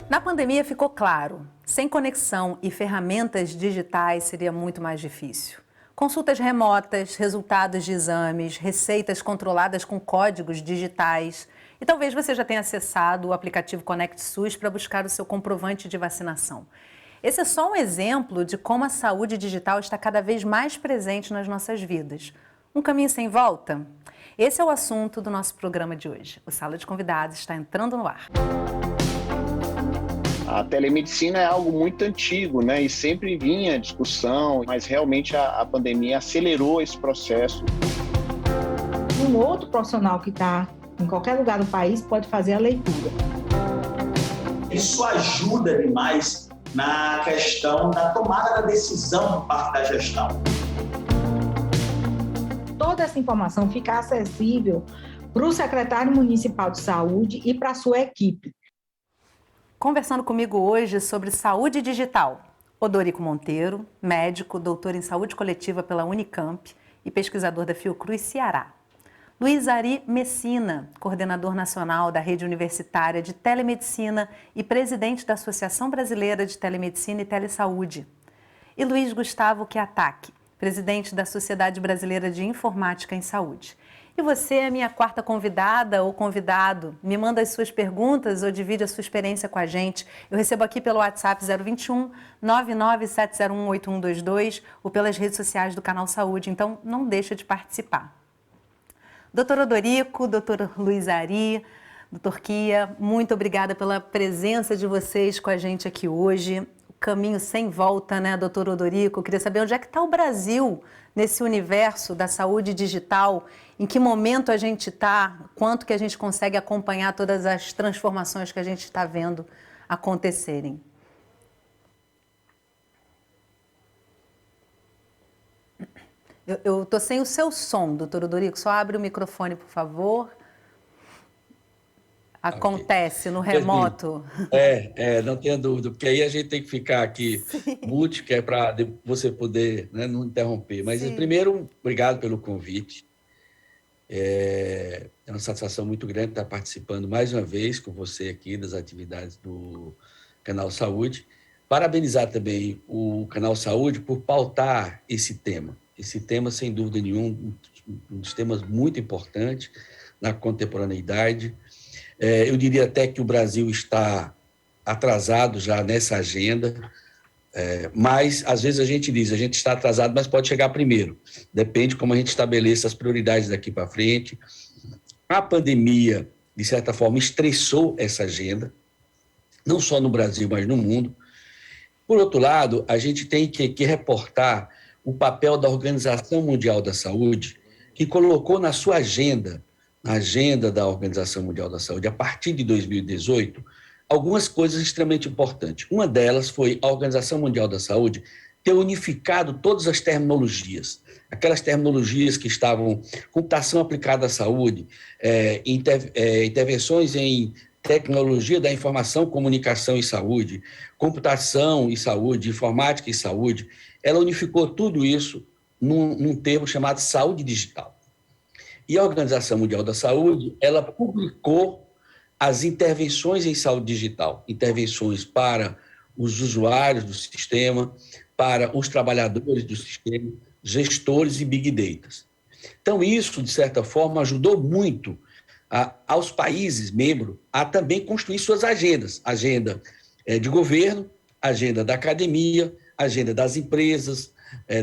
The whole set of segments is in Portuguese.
Na pandemia ficou claro, sem conexão e ferramentas digitais seria muito mais difícil. Consultas remotas, resultados de exames, receitas controladas com códigos digitais. E talvez você já tenha acessado o aplicativo Conect SUS para buscar o seu comprovante de vacinação. Esse é só um exemplo de como a saúde digital está cada vez mais presente nas nossas vidas. Um caminho sem volta? Esse é o assunto do nosso programa de hoje. O Sala de Convidados está entrando no ar. A telemedicina é algo muito antigo, né? E sempre vinha discussão, mas realmente a pandemia acelerou esse processo. Um outro profissional que está em qualquer lugar do país pode fazer a leitura. Isso ajuda demais na questão da tomada da decisão por parte da gestão. Toda essa informação fica acessível para o secretário municipal de saúde e para a sua equipe. Conversando comigo hoje sobre saúde digital, Odorico Monteiro, médico, doutor em saúde coletiva pela Unicamp e pesquisador da Fiocruz Ceará. Luiz Ari Messina, coordenador nacional da Rede Universitária de Telemedicina e presidente da Associação Brasileira de Telemedicina e Telesaúde. E Luiz Gustavo Quiataque, presidente da Sociedade Brasileira de Informática em Saúde. E você é minha quarta convidada ou convidado. Me manda as suas perguntas ou divide a sua experiência com a gente. Eu recebo aqui pelo WhatsApp 021 99701 8122 ou pelas redes sociais do Canal Saúde. Então, não deixa de participar. Doutor Odorico, doutor Luiz Ari, doutor Kia, muito obrigada pela presença de vocês com a gente aqui hoje. O caminho sem volta, né, doutor Odorico? Eu queria saber onde é que está o Brasil nesse universo da saúde digital, em que momento a gente está, quanto que a gente consegue acompanhar todas as transformações que a gente está vendo acontecerem. Eu estou sem o seu som, doutor Odorico, só abre o microfone, por favor. Acontece no remoto. Não tenha dúvida, porque aí a gente tem que ficar aqui mute, que é para você poder, né, não interromper. Mas, primeiro, obrigado pelo convite. É uma satisfação muito grande estar participando mais uma vez com você aqui das atividades do Canal Saúde. Parabenizar também o Canal Saúde por pautar esse tema. Esse tema, sem dúvida nenhuma, um dos temas muito importantes na contemporaneidade. Eu diria até que o Brasil está atrasado já nessa agenda, mas às vezes a gente diz, a gente está atrasado, mas pode chegar primeiro. Depende como a gente estabeleça as prioridades daqui para frente. A pandemia, de certa forma, estressou essa agenda, não só no Brasil, mas no mundo. Por outro lado, a gente tem que reportar o papel da Organização Mundial da Saúde, que colocou na sua agenda, na agenda da Organização Mundial da Saúde, a partir de 2018, algumas coisas extremamente importantes. Uma delas foi a Organização Mundial da Saúde ter unificado todas as terminologias, aquelas terminologias que estavam computação aplicada à saúde, intervenções em tecnologia da informação, comunicação e saúde, computação e saúde, informática e saúde. Ela unificou tudo isso num termo chamado saúde digital. E a Organização Mundial da Saúde, ela publicou as intervenções em saúde digital, intervenções para os usuários do sistema, para os trabalhadores do sistema, gestores e big data. Então, isso, de certa forma, ajudou muito aos países membros a também construir suas agendas, agenda de governo, agenda da academia, agenda das empresas,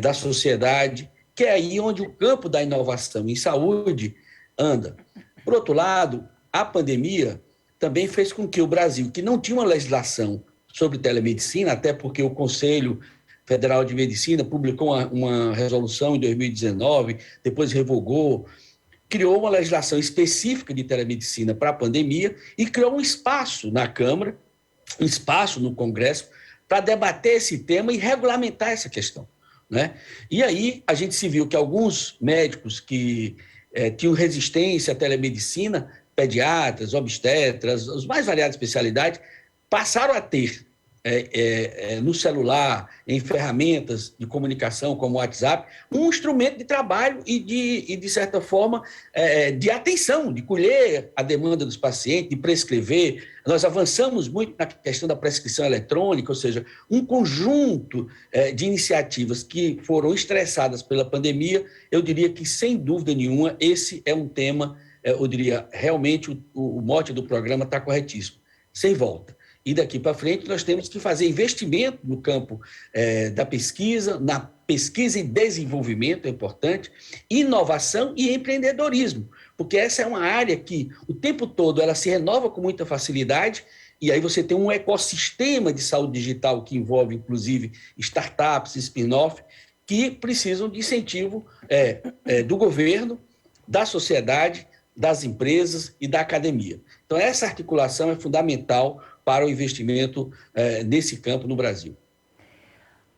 da sociedade, que é aí onde o campo da inovação em saúde anda. Por outro lado, a pandemia também fez com que o Brasil, que não tinha uma legislação sobre telemedicina, até porque o Conselho Federal de Medicina publicou uma resolução em 2019, depois revogou, criou uma legislação específica de telemedicina para a pandemia e criou um espaço na Câmara, um espaço no Congresso, para debater esse tema e regulamentar essa questão, né? E aí a gente se viu que alguns médicos que tinham resistência à telemedicina, pediatras, obstetras, as mais variadas especialidades, passaram a ter no celular, em ferramentas de comunicação como o WhatsApp, um instrumento de trabalho e de certa forma, de atenção, de colher a demanda dos pacientes, de prescrever. Nós avançamos muito na questão da prescrição eletrônica, ou seja, um conjunto de iniciativas que foram estressadas pela pandemia. Eu diria que, sem dúvida nenhuma, esse é um tema, eu diria, realmente o mote do programa está corretíssimo, sem volta. E daqui para frente nós temos que fazer investimento no campo da pesquisa, na pesquisa e desenvolvimento, é importante, inovação e empreendedorismo, porque essa é uma área que o tempo todo ela se renova com muita facilidade, e aí você tem um ecossistema de saúde digital que envolve, inclusive, startups, spin-off, que precisam de incentivo do governo, da sociedade, das empresas e da academia. Então, essa articulação é fundamental para o investimento nesse campo no Brasil.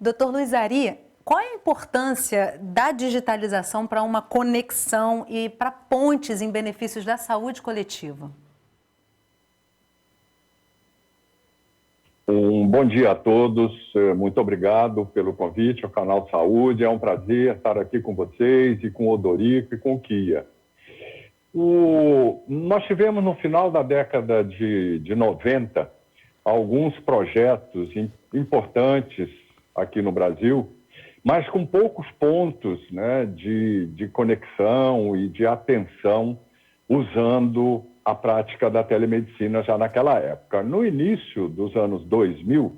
Doutor Luiz Ari, qual é a importância da digitalização para uma conexão e para pontes em benefícios da saúde coletiva? Bom dia a todos, muito obrigado pelo convite ao Canal de Saúde, é um prazer estar aqui com vocês e com o Odorico e com o Kia. Nós tivemos no final da década de 90 alguns projetos importantes aqui no Brasil, mas com poucos pontos, né, de conexão e de atenção usando a prática da telemedicina já naquela época. No início dos anos 2000,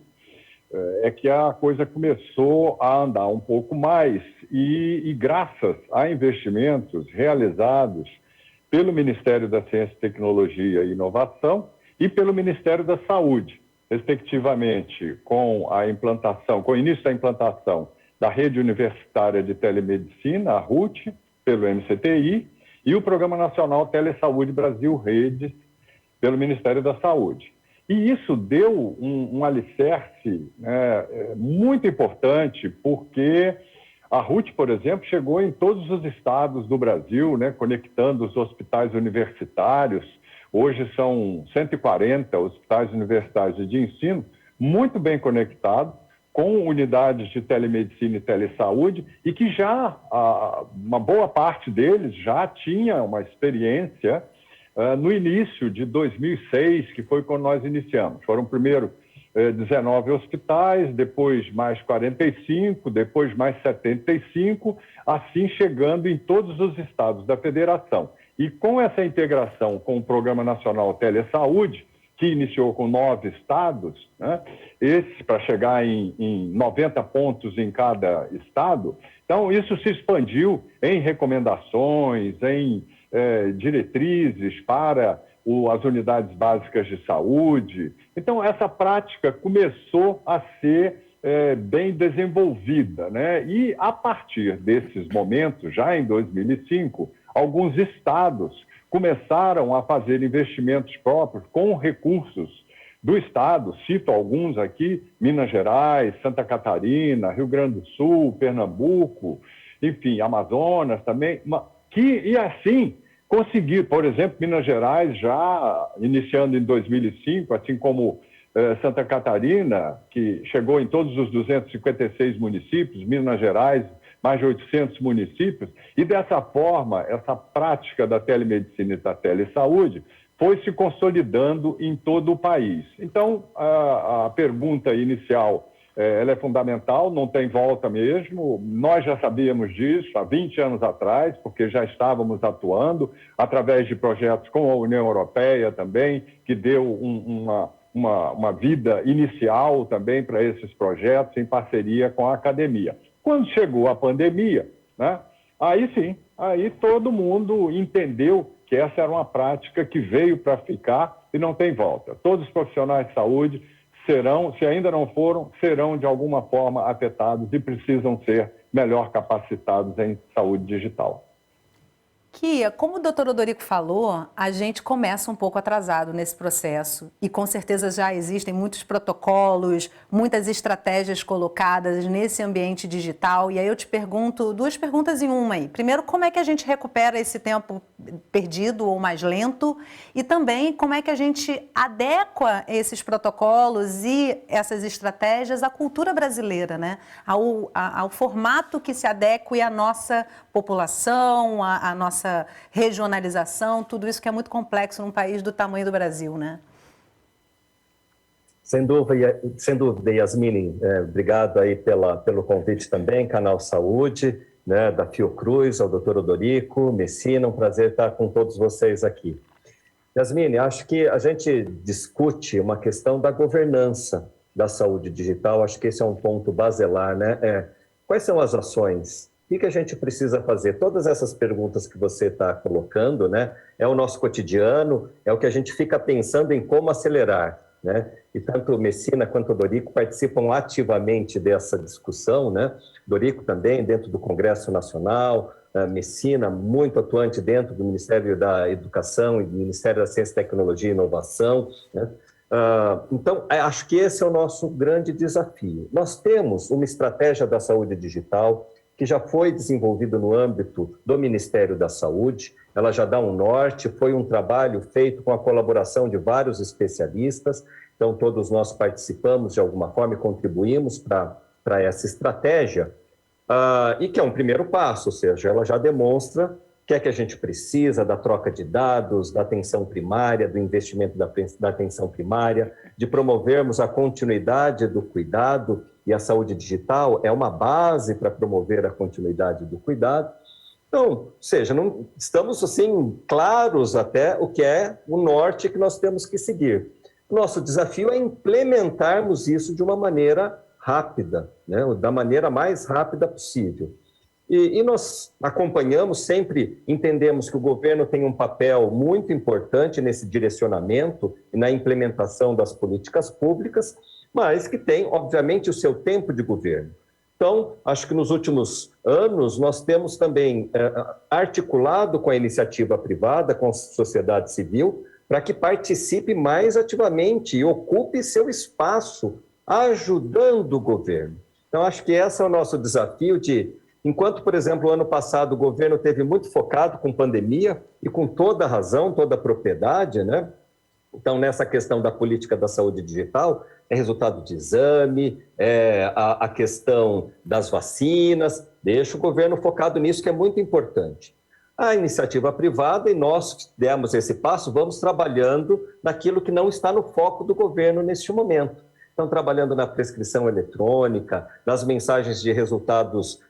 é que a coisa começou a andar um pouco mais e graças a investimentos realizados pelo Ministério da Ciência, Tecnologia e Inovação e pelo Ministério da Saúde, respectivamente, com o início da implantação da Rede Universitária de Telemedicina, a RUT, pelo MCTI, e o Programa Nacional Telesaúde Brasil Redes, pelo Ministério da Saúde. E isso deu um alicerce muito importante, porque a RUT, por exemplo, chegou em todos os estados do Brasil, né, conectando os hospitais universitários. Hoje são 140 hospitais universitários de ensino, muito bem conectados, com unidades de telemedicina e telesaúde, e que já, uma boa parte deles já tinha uma experiência no início de 2006, que foi quando nós iniciamos. Foram primeiro 19 hospitais, depois mais 45, depois mais 75, assim chegando em todos os estados da federação. E com essa integração com o Programa Nacional Telesaúde, que iniciou com 9 estados, né, esse para chegar em 90 pontos em cada estado, então isso se expandiu em recomendações, em diretrizes para as unidades básicas de saúde. Então, essa prática começou a ser bem desenvolvida, né? E, a partir desses momentos, já em 2005, alguns estados começaram a fazer investimentos próprios com recursos do estado, cito alguns aqui, Minas Gerais, Santa Catarina, Rio Grande do Sul, Pernambuco, enfim, Amazonas também, e assim conseguir, por exemplo, Minas Gerais já iniciando em 2005, assim como Santa Catarina, que chegou em todos os 256 municípios, Minas Gerais, mais de 800 municípios, e dessa forma, essa prática da telemedicina e da telesaúde foi se consolidando em todo o país. Então, a pergunta inicial, ela é fundamental, não tem volta mesmo. Nós já sabíamos disso há 20 anos atrás, porque já estávamos atuando através de projetos com a União Europeia também, que deu uma vida inicial também para esses projetos em parceria com a academia. Quando chegou a pandemia, né, aí sim, aí todo mundo entendeu que essa era uma prática que veio para ficar e não tem volta. Todos os profissionais de saúde serão, se ainda não foram, serão de alguma forma afetados e precisam ser melhor capacitados em saúde digital. que, como o doutor Odorico falou, a gente começa um pouco atrasado nesse processo e com certeza já existem muitos protocolos, muitas estratégias colocadas nesse ambiente digital. E aí eu te pergunto 2 perguntas em uma aí. Primeiro, como é que a gente recupera esse tempo perdido ou mais lento? E também, como é que a gente adequa esses protocolos e essas estratégias à cultura brasileira, né? Ao formato que se adeque à nossa população, à nossa regionalização, tudo isso que é muito complexo num país do tamanho do Brasil, né? Sem dúvida, Yasmine, obrigado aí pelo convite também, Canal Saúde, né, da Fiocruz, ao doutor Odorico, Messina, um prazer estar com todos vocês aqui. Yasmine, acho que a gente discute uma questão da governança da saúde digital, acho que esse é um ponto basilar, né? Quais são as ações? O que a gente precisa fazer? Todas essas perguntas que você está colocando, né? É o nosso cotidiano, é o que a gente fica pensando em como acelerar, né? E tanto Messina quanto o Odorico participam ativamente dessa discussão, né? Odorico também dentro do Congresso Nacional, Messina muito atuante dentro do Ministério da Educação e do Ministério da Ciência, Tecnologia e Inovação, né? Então, acho que esse é o nosso grande desafio. Nós temos uma estratégia da saúde digital que já foi desenvolvida no âmbito do Ministério da Saúde, ela já dá um norte, foi um trabalho feito com a colaboração de vários especialistas, então todos nós participamos de alguma forma e contribuímos para essa estratégia, e que é um primeiro passo, ou seja, ela já demonstra o que é que a gente precisa da troca de dados, da atenção primária, do investimento da atenção primária, de promovermos a continuidade do cuidado, e a saúde digital é uma base para promover a continuidade do cuidado. Então, ou seja, não estamos assim claros até o que é o norte que nós temos que seguir. Nosso desafio é implementarmos isso de uma maneira rápida, né? Da maneira mais rápida possível. E nós acompanhamos, sempre entendemos que o governo tem um papel muito importante nesse direcionamento e na implementação das políticas públicas, mas que tem, obviamente, o seu tempo de governo. Então, acho que nos últimos anos nós temos também articulado com a iniciativa privada, com a sociedade civil, para que participe mais ativamente e ocupe seu espaço, ajudando o governo. Então, acho que esse é o nosso desafio de, enquanto, por exemplo, ano passado o governo teve muito focado com pandemia, e com toda razão, toda a propriedade, né? Então, nessa questão da política da saúde digital, é resultado de exame, a questão das vacinas, deixa o governo focado nisso, que é muito importante. A iniciativa privada, e nós demos esse passo, vamos trabalhando naquilo que não está no foco do governo neste momento. Estão trabalhando na prescrição eletrônica, nas mensagens de resultados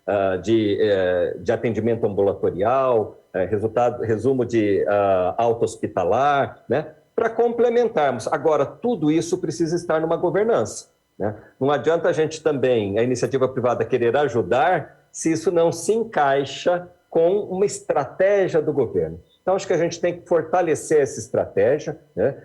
de atendimento ambulatorial, resumo de alta hospitalar, né? Para complementarmos. Agora, tudo isso precisa estar numa governança, né? Não adianta a gente também, a iniciativa privada, querer ajudar se isso não se encaixa com uma estratégia do governo. Então, acho que a gente tem que fortalecer essa estratégia, né?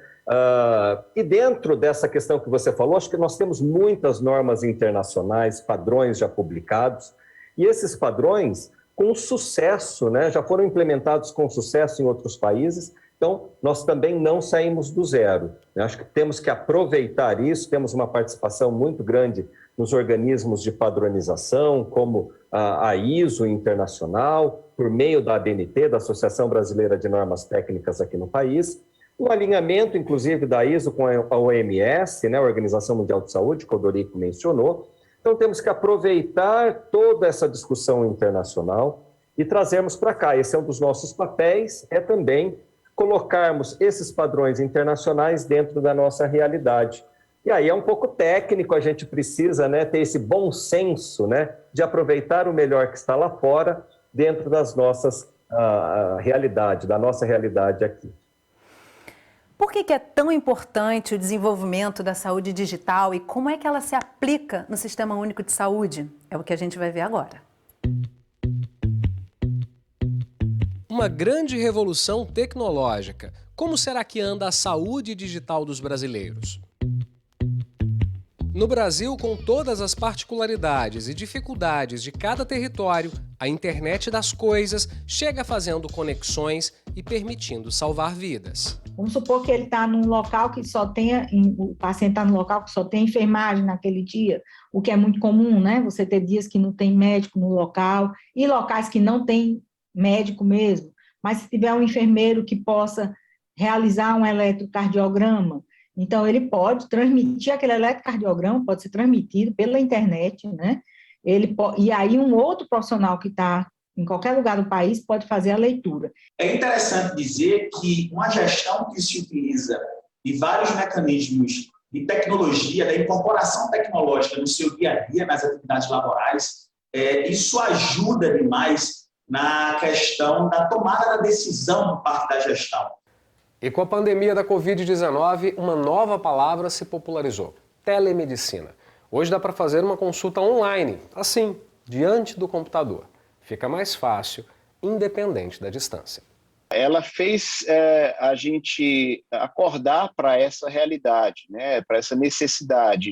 E dentro dessa questão que você falou, acho que nós temos muitas normas internacionais, padrões já publicados, e esses padrões, com sucesso, né, já foram implementados com sucesso em outros países. Então, nós também não saímos do zero. Acho que temos que aproveitar isso, temos uma participação muito grande nos organismos de padronização, como a ISO internacional, por meio da ABNT, da Associação Brasileira de Normas Técnicas aqui no país, o alinhamento, inclusive, da ISO com a OMS, né, a Organização Mundial de Saúde, que o Odorico mencionou. Então, temos que aproveitar toda essa discussão internacional e trazermos para cá. Esse é um dos nossos papéis, é também colocarmos esses padrões internacionais dentro da nossa realidade. E aí é um pouco técnico, a gente precisa, né, ter esse bom senso, né, de aproveitar o melhor que está lá fora dentro das nossas realidade, da nossa realidade aqui. Por que é tão importante o desenvolvimento da saúde digital e como é que ela se aplica no Sistema Único de Saúde? É o que a gente vai ver agora. Uma grande revolução tecnológica. Como será que anda a saúde digital dos brasileiros? No Brasil, com todas as particularidades e dificuldades de cada território, a internet das coisas chega fazendo conexões e permitindo salvar vidas. Vamos supor que ele está num local que só tenha, o paciente está num local que só tem enfermagem naquele dia, o que é muito comum, né? Você ter dias que não tem médico no local e locais que não tem médico mesmo. Mas se tiver um enfermeiro que possa realizar um eletrocardiograma, então ele pode transmitir aquele eletrocardiograma, pode ser transmitido pela internet, né? E aí um outro profissional que está em qualquer lugar do país pode fazer a leitura. É interessante dizer que uma gestão que se utiliza de vários mecanismos de tecnologia, da incorporação tecnológica no seu dia a dia, nas atividades laborais, isso ajuda demais na questão da tomada da decisão por parte da gestão. E com a pandemia da Covid-19, uma nova palavra se popularizou: telemedicina. Hoje dá para fazer uma consulta online, assim, diante do computador. Fica mais fácil, independente da distância. Ela fez a gente acordar para essa realidade, né? Para essa necessidade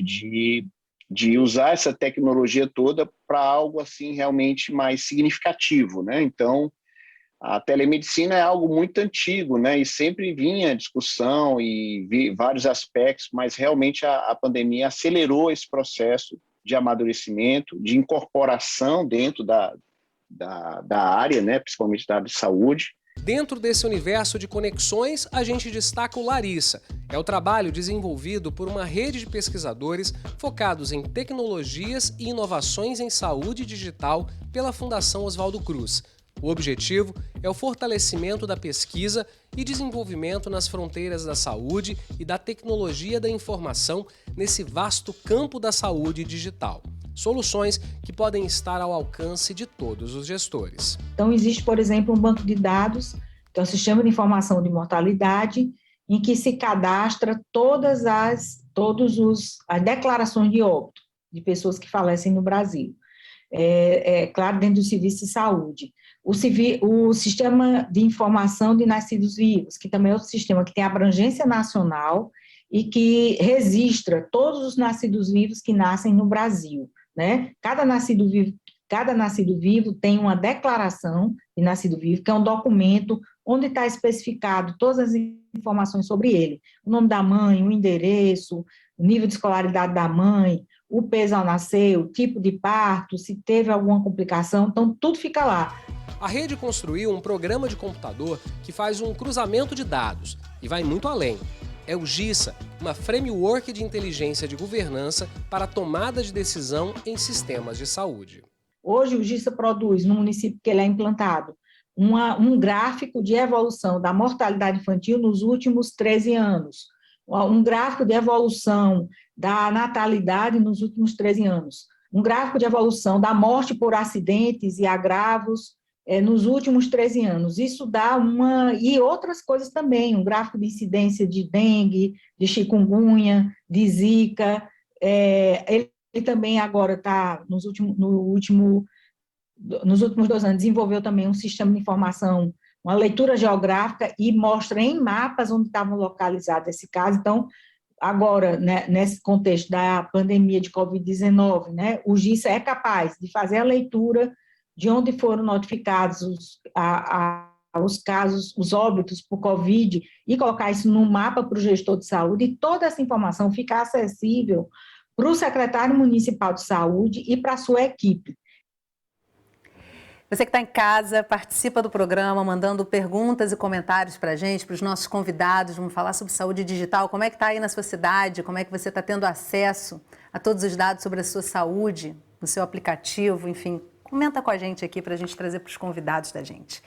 de usar essa tecnologia toda para algo assim realmente mais significativo, né? Então, a telemedicina é algo muito antigo, né? E sempre vinha a discussão e vários aspectos, mas realmente a pandemia acelerou esse processo de amadurecimento, de incorporação dentro da área, né? Principalmente da área de saúde. Dentro desse universo de conexões, a gente destaca o Larissa. É o trabalho desenvolvido por uma rede de pesquisadores focados em tecnologias e inovações em saúde digital pela Fundação Oswaldo Cruz. O objetivo é o fortalecimento da pesquisa e desenvolvimento nas fronteiras da saúde e da tecnologia da informação nesse vasto campo da saúde digital. Soluções que podem estar ao alcance de todos os gestores. Então, existe, por exemplo, um banco de dados, que é o Sistema de Informação de Mortalidade, em que se cadastra todas as declarações de óbito de pessoas que falecem no Brasil. Claro, dentro do serviço de saúde. O Sistema de Informação de Nascidos Vivos, que também é outro sistema que tem abrangência nacional e que registra todos os nascidos vivos que nascem no Brasil, né? Cada nascido vivo tem uma declaração de nascido vivo, que é um documento onde está especificado todas as informações sobre ele. O nome da mãe, o endereço, o nível de escolaridade da mãe, o peso ao nascer, o tipo de parto, se teve alguma complicação, então tudo fica lá. A rede construiu um programa de computador que faz um cruzamento de dados e vai muito além. É o GISA, uma framework de inteligência de governança para a tomada de decisão em sistemas de saúde. Hoje o GISA produz, no município que ele é implantado, um gráfico de evolução da mortalidade infantil nos últimos 13 anos, um gráfico de evolução da natalidade nos últimos 13 anos, um gráfico de evolução da morte por acidentes e agravos nos últimos 13 anos. Isso dá e outras coisas também, um gráfico de incidência de dengue, de chikungunya, de zika. Ele também agora está, nos últimos 2 anos, desenvolveu também um sistema de informação, uma leitura geográfica e mostra em mapas onde estavam localizados esse caso. Então, agora, né, nesse contexto da pandemia de Covid-19, né, o GISA é capaz de fazer a leitura de onde foram notificados os casos, os óbitos por Covid, e colocar isso no mapa para o gestor de saúde, e toda essa informação ficar acessível para o secretário municipal de saúde e para a sua equipe. Você que está em casa, participa do programa, mandando perguntas e comentários para a gente, para os nossos convidados. Vamos falar sobre saúde digital. Como é que está aí na sua cidade? Como é que você está tendo acesso a todos os dados sobre a sua saúde, no seu aplicativo, enfim. Comenta com a gente aqui para a gente trazer para os convidados da gente.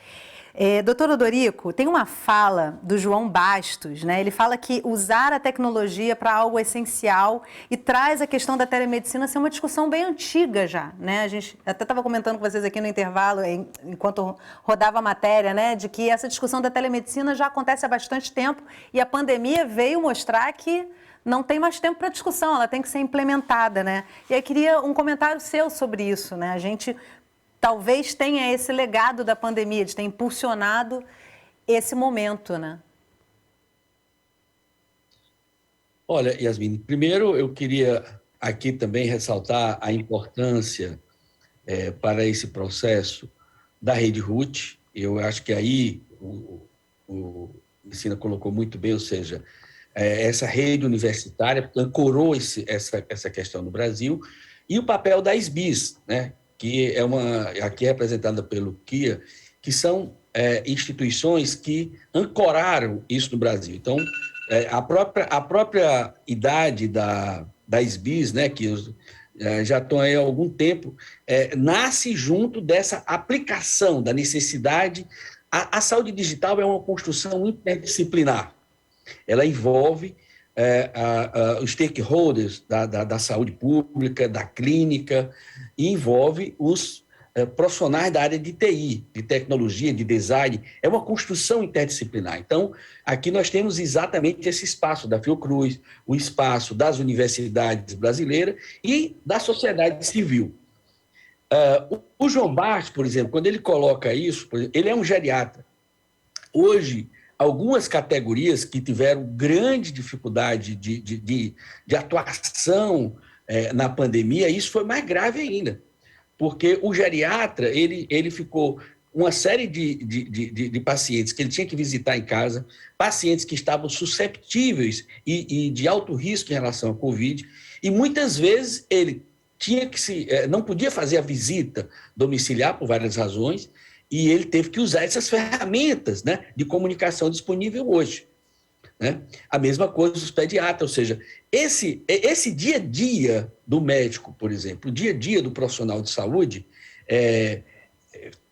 Doutor Odorico, tem uma fala do João Bastos, né? Ele fala que usar a tecnologia para algo essencial e traz a questão da telemedicina ser uma discussão bem antiga já, né? A gente até estava comentando com vocês aqui no intervalo, enquanto rodava a matéria, né? De que essa discussão da telemedicina já acontece há bastante tempo e a pandemia veio mostrar que não tem mais tempo para discussão, ela tem que ser implementada, né? E aí queria um comentário seu sobre isso, né? A gente talvez tenha esse legado da pandemia, de ter impulsionado esse momento, né? Olha, Yasmine, primeiro eu queria aqui também ressaltar a importância para esse processo da Rede RUT. Eu acho que aí o Messina colocou muito bem, ou seja, essa rede universitária ancorou essa questão no Brasil, e o papel da SBIS, né, que aqui é representada pelo KIA, que são instituições que ancoraram isso no Brasil. Então, a própria idade da SBIS, né, que já estão aí há algum tempo, nasce junto dessa aplicação da necessidade. A saúde digital é uma construção interdisciplinar. Ela envolve os stakeholders da saúde pública, da clínica, e envolve os profissionais da área de TI, de tecnologia, de design. É uma construção interdisciplinar. Então, aqui nós temos exatamente esse espaço da Fiocruz, o espaço das universidades brasileiras e da sociedade civil. O João Bart, por exemplo, quando ele coloca isso, ele é um geriatra. Hoje, algumas categorias que tiveram grande dificuldade de atuação na pandemia, isso foi mais grave ainda, porque o geriatra, ele ficou uma série de pacientes que ele tinha que visitar em casa, pacientes que estavam susceptíveis e de alto risco em relação à Covid, e muitas vezes ele não podia fazer a visita domiciliar por várias razões, e ele teve que usar essas ferramentas, né, de comunicação disponível hoje. Né? A mesma coisa dos pediatras, ou seja, esse dia a dia do médico, por exemplo, o dia a dia do profissional de saúde,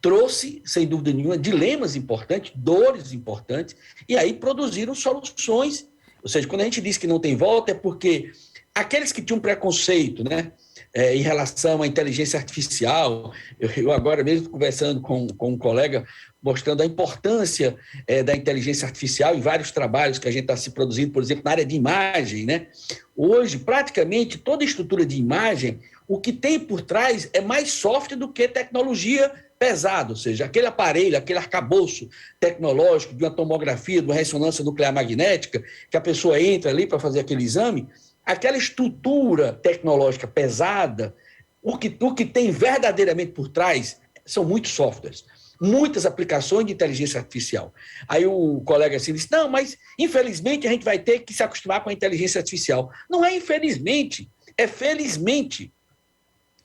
trouxe, sem dúvida nenhuma, dilemas importantes, dores importantes, e aí produziram soluções. Ou seja, quando a gente diz que não tem volta, é porque aqueles que tinham preconceito, né, em relação à inteligência artificial, eu agora mesmo conversando com um colega, mostrando a importância da inteligência artificial em vários trabalhos que a gente está se produzindo, por exemplo, na área de imagem, né? Hoje, praticamente, toda estrutura de imagem, o que tem por trás é mais software do que tecnologia pesada, ou seja, aquele aparelho, aquele arcabouço tecnológico de uma tomografia, de uma ressonância nuclear magnética, que a pessoa entra ali para fazer aquele exame, aquela estrutura tecnológica pesada, o que tem verdadeiramente por trás são muitos softwares, muitas aplicações de inteligência artificial. Aí o colega assim disse, não, mas infelizmente a gente vai ter que se acostumar com a inteligência artificial. Não é infelizmente, é felizmente.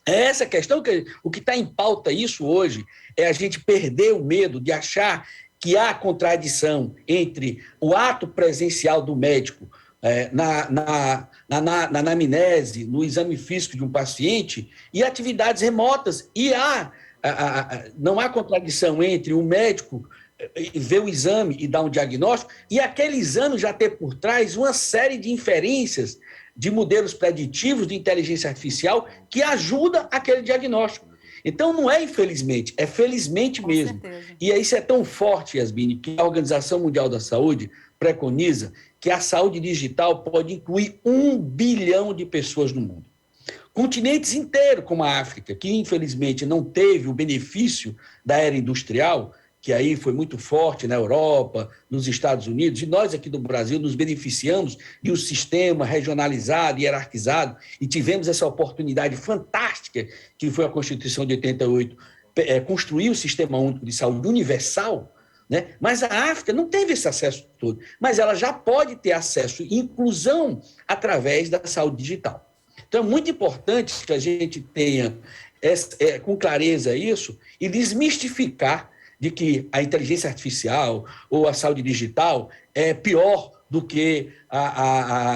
É essa questão, que o que está em pauta isso hoje é a gente perder o medo de achar que há contradição entre o ato presencial do médico na anamnese, no exame físico de um paciente, e atividades remotas. E não há contradição entre o médico ver o exame e dar um diagnóstico, e aquele exame já ter por trás uma série de inferências de modelos preditivos de inteligência artificial que ajuda aquele diagnóstico. Então, não é infelizmente, é felizmente mesmo. E isso é tão forte, Yasmine, que a Organização Mundial da Saúde preconiza que a saúde digital pode incluir 1 bilhão de pessoas no mundo. Continentes inteiros, como a África, que infelizmente não teve o benefício da era industrial, que aí foi muito forte na Europa, nos Estados Unidos, e nós aqui do Brasil nos beneficiamos de um sistema regionalizado, hierarquizado, e tivemos essa oportunidade fantástica, que foi a Constituição de 88, construir o Sistema Único de Saúde universal, né? Mas a África não teve esse acesso todo, mas ela já pode ter acesso e inclusão através da saúde digital. Então, é muito importante que a gente tenha com clareza isso e desmistificar de que a inteligência artificial ou a saúde digital é pior do que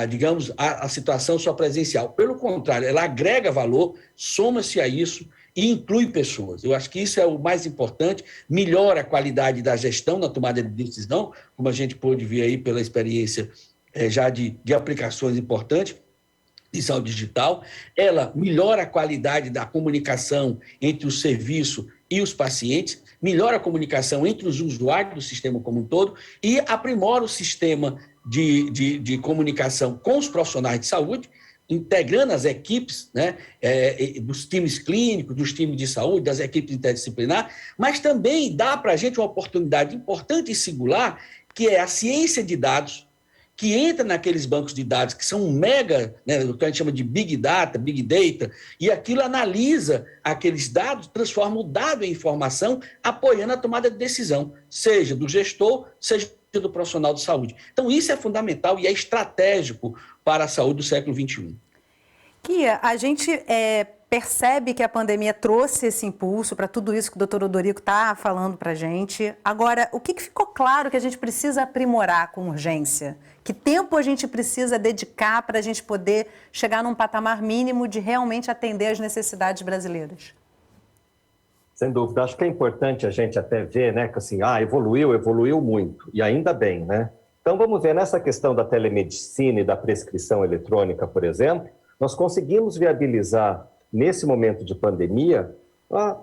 digamos, a situação só presencial. Pelo contrário, ela agrega valor, soma-se a isso e inclui pessoas. Eu acho que isso é o mais importante, melhora a qualidade da gestão na tomada de decisão, como a gente pôde ver aí pela experiência já de aplicações importantes de saúde digital, ela melhora a qualidade da comunicação entre o serviço e os pacientes, melhora a comunicação entre os usuários do sistema como um todo e aprimora o sistema de comunicação com os profissionais de saúde, integrando as equipes, né, dos times clínicos, dos times de saúde, das equipes interdisciplinares, mas também dá para a gente uma oportunidade importante e singular, que é a ciência de dados, que entra naqueles bancos de dados que são mega, né, o que a gente chama de Big Data, Big Data, e aquilo analisa aqueles dados, transforma o dado em informação, apoiando a tomada de decisão, seja do gestor, seja do profissional de saúde. Então, isso é fundamental e é estratégico para a saúde do século XXI. Kia, a gente percebe que a pandemia trouxe esse impulso para tudo isso que o doutor Odorico está falando para a gente. Agora, o que ficou claro que a gente precisa aprimorar com urgência? Que tempo a gente precisa dedicar para a gente poder chegar num patamar mínimo de realmente atender às necessidades brasileiras? Sem dúvida, acho que é importante a gente até ver, né, que assim, evoluiu muito, e ainda bem, né? Então vamos ver, nessa questão da telemedicina e da prescrição eletrônica, por exemplo, nós conseguimos viabilizar, nesse momento de pandemia,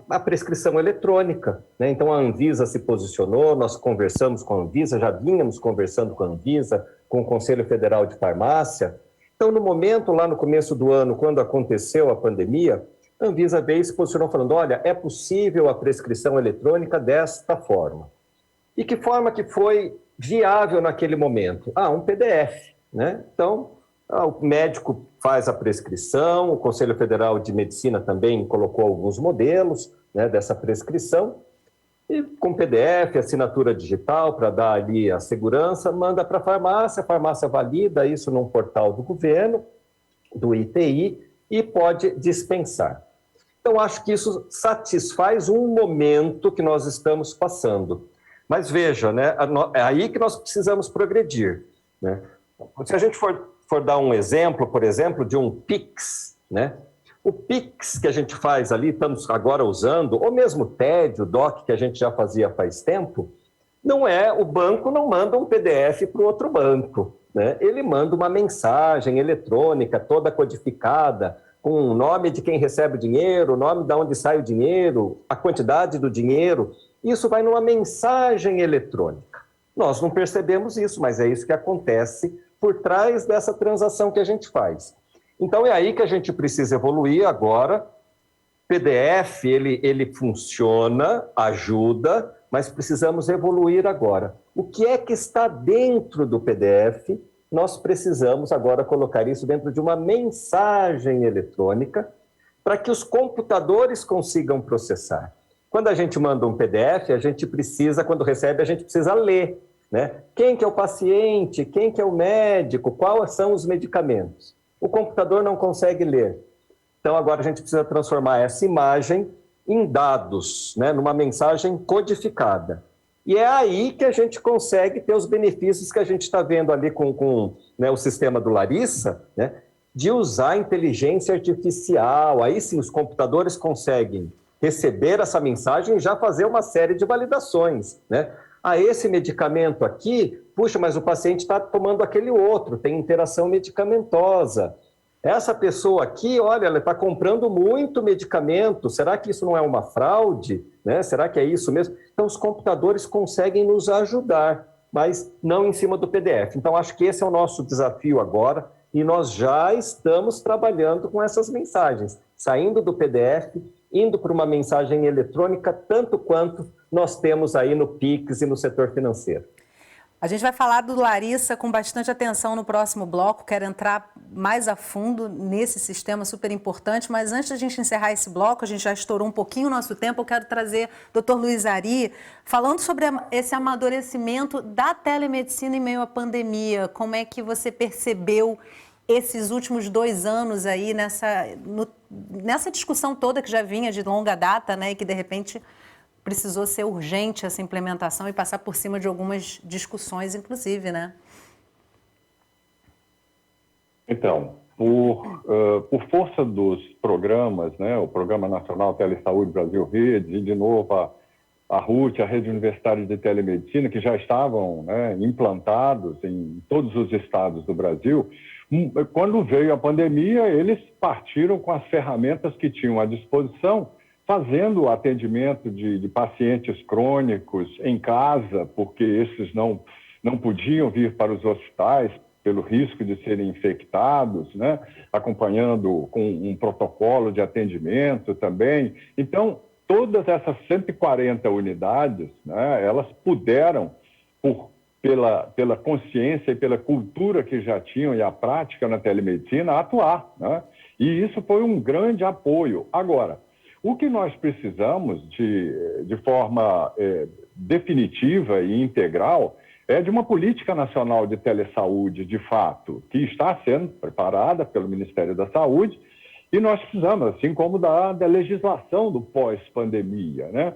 a prescrição eletrônica, né? Então a Anvisa se posicionou, nós conversamos com a Anvisa, já vínhamos conversando com a Anvisa, com o Conselho Federal de Farmácia. Então, no momento, lá no começo do ano, quando aconteceu a pandemia, a Anvisa veio e se posicionou falando, olha, é possível a prescrição eletrônica desta forma. E que forma que foi viável naquele momento? Um PDF, né? Então, o médico faz a prescrição, o Conselho Federal de Medicina também colocou alguns modelos, né, dessa prescrição, e com PDF, assinatura digital para dar ali a segurança, manda para a farmácia valida isso num portal do governo, do ITI, e pode dispensar. Então, acho que isso satisfaz um momento que nós estamos passando. Mas veja, né, é aí que nós precisamos progredir, né? Se a gente for dar um exemplo, por exemplo, de um Pix, né? O Pix que a gente faz ali, estamos agora usando, ou mesmo o TED, o DOC, que a gente já fazia faz tempo, o banco não manda um PDF para o outro banco, né? Ele manda uma mensagem eletrônica toda codificada, com o nome de quem recebe o dinheiro, o nome de onde sai o dinheiro, a quantidade do dinheiro. Isso vai numa mensagem eletrônica. Nós não percebemos isso, mas é isso que acontece por trás dessa transação que a gente faz. Então, é aí que a gente precisa evoluir agora. PDF, ele funciona, ajuda, mas precisamos evoluir agora. O que é que está dentro do PDF? Nós precisamos agora colocar isso dentro de uma mensagem eletrônica para que os computadores consigam processar. Quando a gente manda um PDF, a gente precisa, quando recebe, a gente precisa ler, né? Quem que é o paciente, quem que é o médico, quais são os medicamentos. O computador não consegue ler. Então, agora a gente precisa transformar essa imagem em dados, né? Numa mensagem codificada. E é aí que a gente consegue ter os benefícios que a gente está vendo ali com né, o sistema do Larissa, né? De usar a inteligência artificial. Aí sim, os computadores conseguem receber essa mensagem e já fazer uma série de validações, né? Esse medicamento aqui, puxa, mas o paciente está tomando aquele outro, tem interação medicamentosa. Essa pessoa aqui, olha, ela está comprando muito medicamento, será que isso não é uma fraude? Né? Será que é isso mesmo? Então, os computadores conseguem nos ajudar, mas não em cima do PDF. Então, acho que esse é o nosso desafio agora, e nós já estamos trabalhando com essas mensagens, saindo do PDF, indo para uma mensagem eletrônica, tanto quanto nós temos aí no Pix e no setor financeiro. A gente vai falar do Larissa com bastante atenção no próximo bloco, quero entrar mais a fundo nesse sistema super importante, mas antes da gente encerrar esse bloco, a gente já estourou um pouquinho o nosso tempo, eu quero trazer o Dr. Luiz Ari, falando sobre esse amadurecimento da telemedicina em meio à pandemia, como é que você percebeu esses últimos 2 anos aí nessa discussão toda que já vinha de longa data, né, e que de repente precisou ser urgente essa implementação e passar por cima de algumas discussões, inclusive, né? Então, por força dos programas, né, o Programa Nacional Telesaúde Brasil Rede, e de novo a RUT, a Rede Universitária de Telemedicina, que já estavam, né, implantados em todos os estados do Brasil, quando veio a pandemia, eles partiram com as ferramentas que tinham à disposição, fazendo o atendimento de pacientes crônicos em casa, porque esses não podiam vir para os hospitais pelo risco de serem infectados, né? Acompanhando com um protocolo de atendimento também. Então, todas essas 140 unidades, né, elas puderam, por pela consciência e pela cultura que já tinham e a prática na telemedicina, a atuar, né? E isso foi um grande apoio. Agora, o que nós precisamos de forma definitiva e integral é de uma política nacional de telesaúde, de fato, que está sendo preparada pelo Ministério da Saúde, e nós precisamos, assim como da legislação do pós-pandemia, né?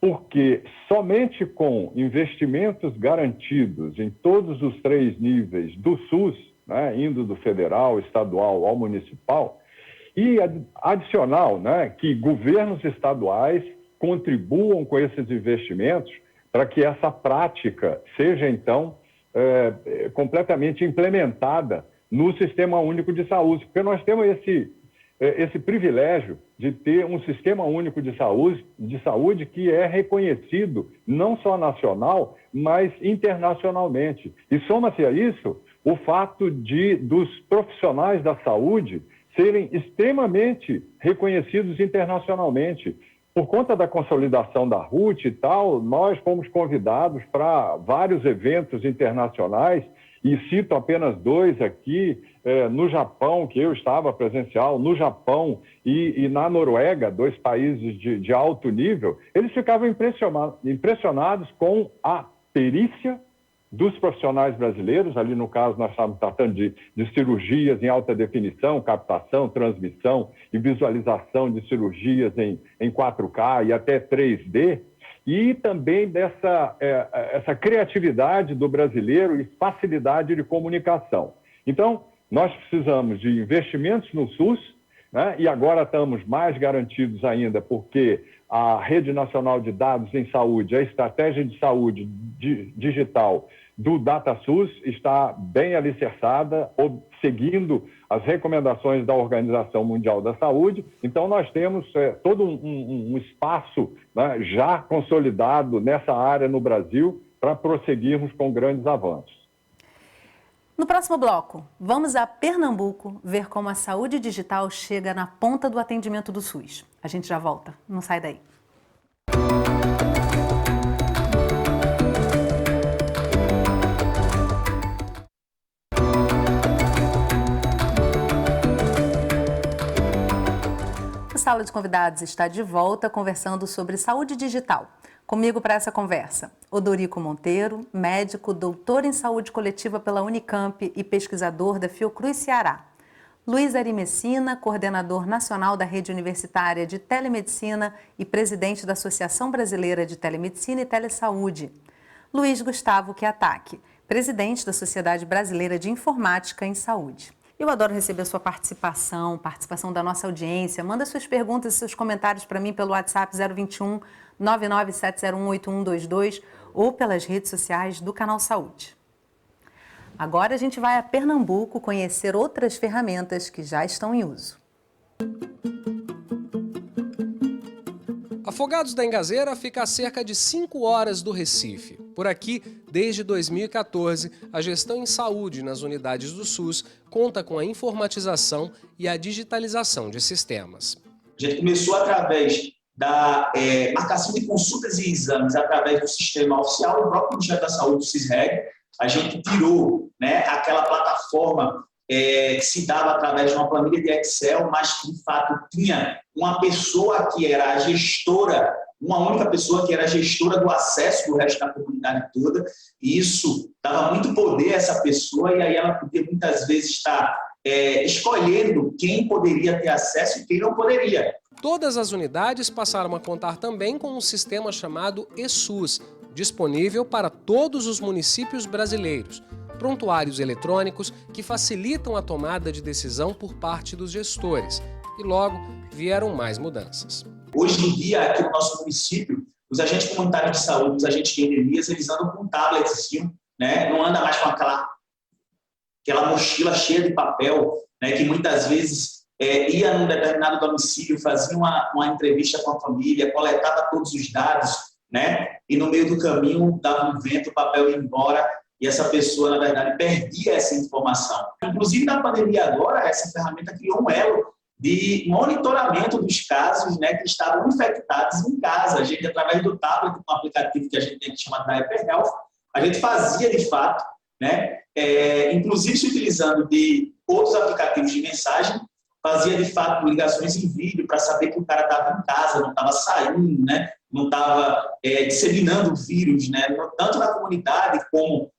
Porque somente com investimentos garantidos em todos os 3 níveis do SUS, né, indo do federal, estadual ao municipal, e adicional, né, que governos estaduais contribuam com esses investimentos para que essa prática seja, então, completamente implementada no Sistema Único de Saúde, porque nós temos esse privilégio de ter um Sistema Único de saúde que é reconhecido não só nacional, mas internacionalmente. E soma-se a isso o fato dos profissionais da saúde serem extremamente reconhecidos internacionalmente. Por conta da consolidação da RUT e tal, nós fomos convidados para vários eventos internacionais, e cito apenas 2 aqui, no Japão, que eu estava presencial, no Japão e na Noruega, 2 países de alto nível. Eles ficavam impressionados com a perícia dos profissionais brasileiros. Ali, no caso, nós estávamos tratando de cirurgias em alta definição, captação, transmissão e visualização de cirurgias em 4K e até 3D, e também essa criatividade do brasileiro e facilidade de comunicação. Então, nós precisamos de investimentos no SUS, né? E agora estamos mais garantidos ainda, porque a Rede Nacional de Dados em Saúde, a estratégia de saúde digital do DataSUS está bem alicerçada, seguindo as recomendações da Organização Mundial da Saúde. Então, nós temos todo um espaço, né, já consolidado nessa área no Brasil para prosseguirmos com grandes avanços. No próximo bloco, vamos a Pernambuco ver como a saúde digital chega na ponta do atendimento do SUS. A gente já volta, não sai daí. A Sala de Convidados está de volta conversando sobre saúde digital. Comigo para essa conversa, Odorico Monteiro, médico, doutor em saúde coletiva pela Unicamp e pesquisador da Fiocruz Ceará. Luiz Ari Messina, coordenador nacional da Rede Universitária de Telemedicina e presidente da Associação Brasileira de Telemedicina e Telesaúde. Luiz Gustavo Chiatachi, presidente da Sociedade Brasileira de Informática em Saúde. Eu adoro receber a sua participação da nossa audiência. Manda suas perguntas e seus comentários para mim pelo WhatsApp 021 997018122 ou pelas redes sociais do Canal Saúde. Agora a gente vai a Pernambuco conhecer outras ferramentas que já estão em uso. Afogados da Engazeira fica a cerca de 5 horas do Recife. Por aqui, desde 2014, a gestão em saúde nas unidades do SUS conta com a informatização e a digitalização de sistemas. A gente começou através da marcação de consultas e exames através do sistema oficial do próprio Ministério da Saúde, do CISREG. A gente tirou, né, aquela plataforma que se dava através de uma planilha de Excel, mas que, de fato, tinha uma pessoa que era a gestora, uma única pessoa que era a gestora do acesso do resto da comunidade toda, e isso dava muito poder a essa pessoa, e aí ela podia, muitas vezes, estar escolhendo quem poderia ter acesso e quem não poderia. Todas as unidades passaram a contar também com um sistema chamado eSUS, disponível para todos os municípios brasileiros. Prontuários eletrônicos que facilitam a tomada de decisão por parte dos gestores. E logo vieram mais mudanças. Hoje em dia, aqui no nosso município, os agentes comunitários de saúde, os agentes de endemias, eles andam com tablets, né? Não anda mais com aquela mochila cheia de papel, né? Que muitas vezes ia num determinado domicílio, fazia uma entrevista com a família, coletava todos os dados, né? E no meio do caminho dava um vento, o papel ia embora, e essa pessoa, na verdade, perdia essa informação. Inclusive, na pandemia agora, essa ferramenta criou um elo de monitoramento dos casos, né, que estavam infectados em casa. A gente, através do tablet, um aplicativo que a gente tem que chamar da Hyper Health, a gente fazia de fato, né? Inclusive se utilizando de outros aplicativos de mensagem, fazia de fato ligações em vídeo para saber que o cara estava em casa, não estava saindo, né? Não estava disseminando o vírus, né? Tanto na comunidade como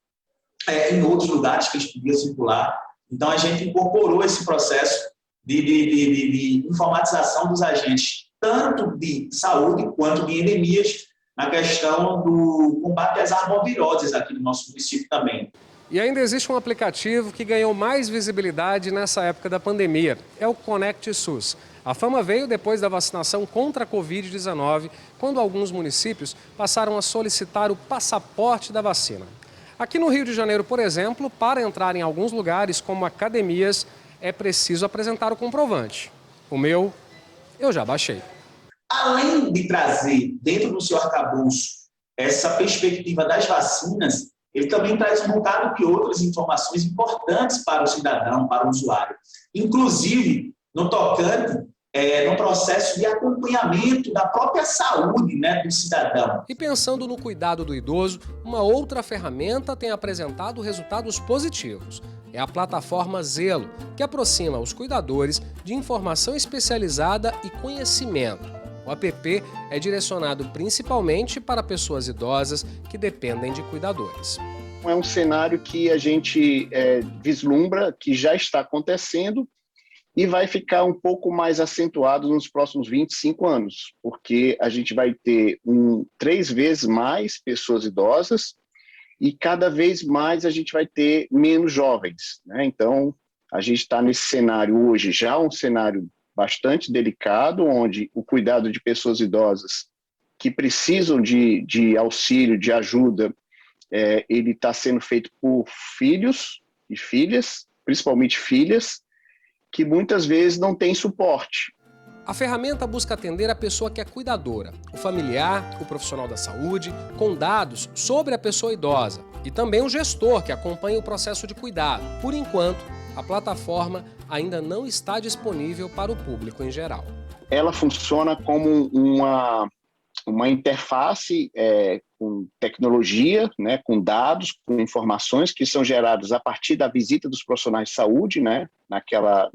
em outros lugares que eles podiam circular. Então, a gente incorporou esse processo de informatização dos agentes, tanto de saúde quanto de endemias, na questão do combate às arboviroses aqui no nosso município também. E ainda existe um aplicativo que ganhou mais visibilidade nessa época da pandemia, é o Conect SUS. A fama veio depois da vacinação contra a Covid-19, quando alguns municípios passaram a solicitar o passaporte da vacina. Aqui no Rio de Janeiro, por exemplo, para entrar em alguns lugares, como academias, é preciso apresentar o comprovante. O meu, eu já baixei. Além de trazer dentro do seu arcabouço essa perspectiva das vacinas, ele também traz um bocado de outras informações importantes para o cidadão, para o usuário. Inclusive, no tocante, no processo de acompanhamento da própria saúde, né, do cidadão. E pensando no cuidado do idoso, uma outra ferramenta tem apresentado resultados positivos. É a plataforma Zelo, que aproxima os cuidadores de informação especializada e conhecimento. O app é direcionado principalmente para pessoas idosas que dependem de cuidadores. É um cenário que a gente vislumbra que já está acontecendo e vai ficar um pouco mais acentuado nos próximos 25 anos, porque a gente vai ter 3 vezes mais pessoas idosas e cada vez mais a gente vai ter menos jovens, né? Então, a gente está nesse cenário hoje, já um cenário bastante delicado, onde o cuidado de pessoas idosas que precisam de auxílio, de ajuda, ele está sendo feito por filhos e filhas, principalmente filhas, que muitas vezes não têm suporte. A ferramenta busca atender a pessoa que é cuidadora, o familiar, o profissional da saúde, com dados sobre a pessoa idosa e também o gestor que acompanha o processo de cuidado. Por enquanto, a plataforma ainda não está disponível para o público em geral. Ela funciona como uma interface com tecnologia, né, com dados, com informações que são geradas a partir da visita dos profissionais de saúde, né, naquela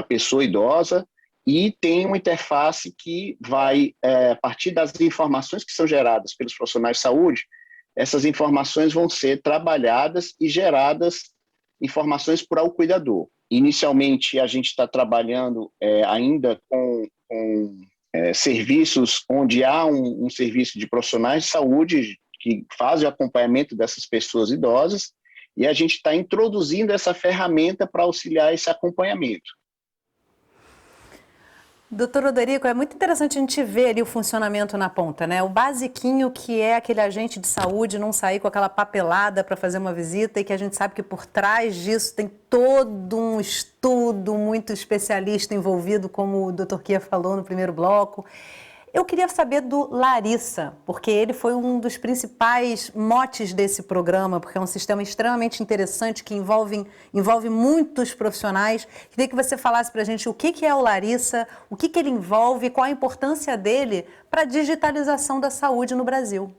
pessoa idosa, e tem uma interface que vai, a partir das informações que são geradas pelos profissionais de saúde, essas informações vão ser trabalhadas e geradas informações para o cuidador. Inicialmente, a gente está trabalhando ainda com serviços onde há um serviço de profissionais de saúde que fazem o acompanhamento dessas pessoas idosas, e a gente está introduzindo essa ferramenta para auxiliar esse acompanhamento. Doutor Odorico, é muito interessante a gente ver ali o funcionamento na ponta, né? O basiquinho que é aquele agente de saúde não sair com aquela papelada para fazer uma visita e que a gente sabe que por trás disso tem todo um estudo muito especialista envolvido, como o doutor Kia falou no primeiro bloco. Eu queria saber do Larissa, porque ele foi um dos principais motes desse programa, porque é um sistema extremamente interessante que envolve muitos profissionais. Queria que você falasse para a gente o que é o Larissa, o que ele envolve, qual a importância dele para a digitalização da saúde no Brasil.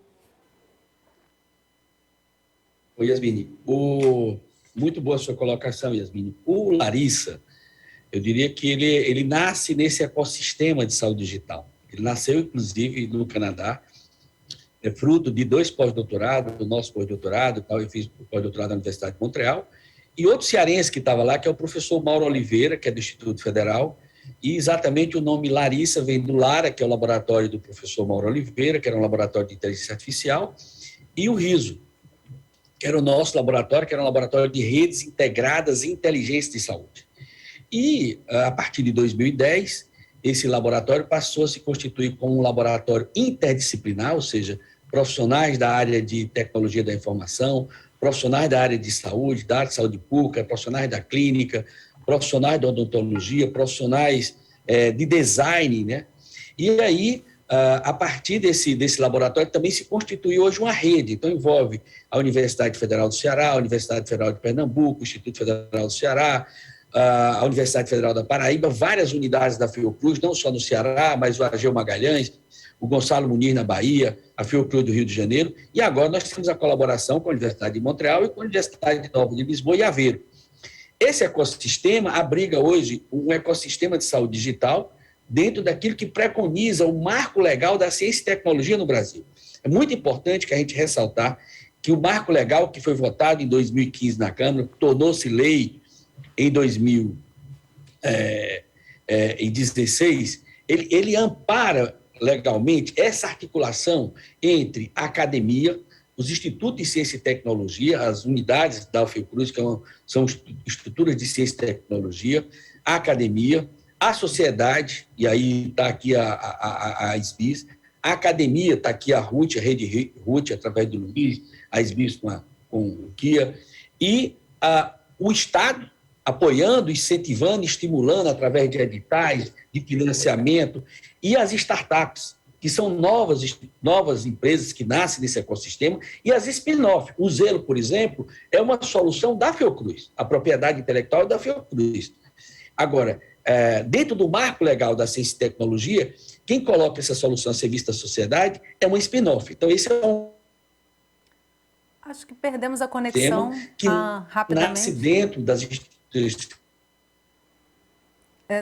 Oi, Yasmine. Muito boa a sua colocação, Yasmine. O Larissa, eu diria que ele nasce nesse ecossistema de saúde digital. Ele nasceu, inclusive, no Canadá, fruto de 2 pós-doutorados, do nosso pós-doutorado, eu fiz o pós-doutorado na Universidade de Montreal, e outro cearense que estava lá, que é o professor Mauro Oliveira, que é do Instituto Federal, e exatamente o nome Larissa vem do Lara, que é o laboratório do professor Mauro Oliveira, que era um laboratório de inteligência artificial, e o RISO, que era o nosso laboratório, que era um laboratório de redes integradas e inteligência de saúde. E, a partir de 2010, esse laboratório passou a se constituir como um laboratório interdisciplinar, ou seja, profissionais da área de tecnologia da informação, profissionais da área de saúde, da área de saúde pública, profissionais da clínica, profissionais da odontologia, profissionais de design, né? E aí, a partir desse laboratório, também se constitui hoje uma rede. Então, envolve a Universidade Federal do Ceará, a Universidade Federal de Pernambuco, o Instituto Federal do Ceará, a Universidade Federal da Paraíba, várias unidades da Fiocruz, não só no Ceará, mas o Ageu Magalhães, o Gonçalo Muniz na Bahia, a Fiocruz do Rio de Janeiro, e agora nós temos a colaboração com a Universidade de Montreal e com a Universidade de Nova de Lisboa e Aveiro. Esse ecossistema abriga hoje um ecossistema de saúde digital dentro daquilo que preconiza o marco legal da ciência e tecnologia no Brasil. É muito importante que a gente ressaltar que o marco legal que foi votado em 2015 na Câmara, tornou-se lei em 2016, ele ampara legalmente essa articulação entre a academia, os institutos de ciência e tecnologia, as unidades da Fiocruz, que são estruturas de ciência e tecnologia, a academia, a sociedade, e aí está aqui a SBIS, a academia, está aqui a RUT, a rede RUT, através do Luiz, a SBIS com o KIA, e o Estado apoiando, incentivando, estimulando através de editais, de financiamento, e as startups, que são novas empresas que nascem nesse ecossistema, e as spin-off. O Zelo, por exemplo, é uma solução da Fiocruz, a propriedade intelectual é da Fiocruz. Agora, dentro do marco legal da ciência e tecnologia, quem coloca essa solução a serviço da sociedade é uma spin-off. Então, esse é um... Acho que perdemos a conexão que rapidamente. Nasce dentro das instituições.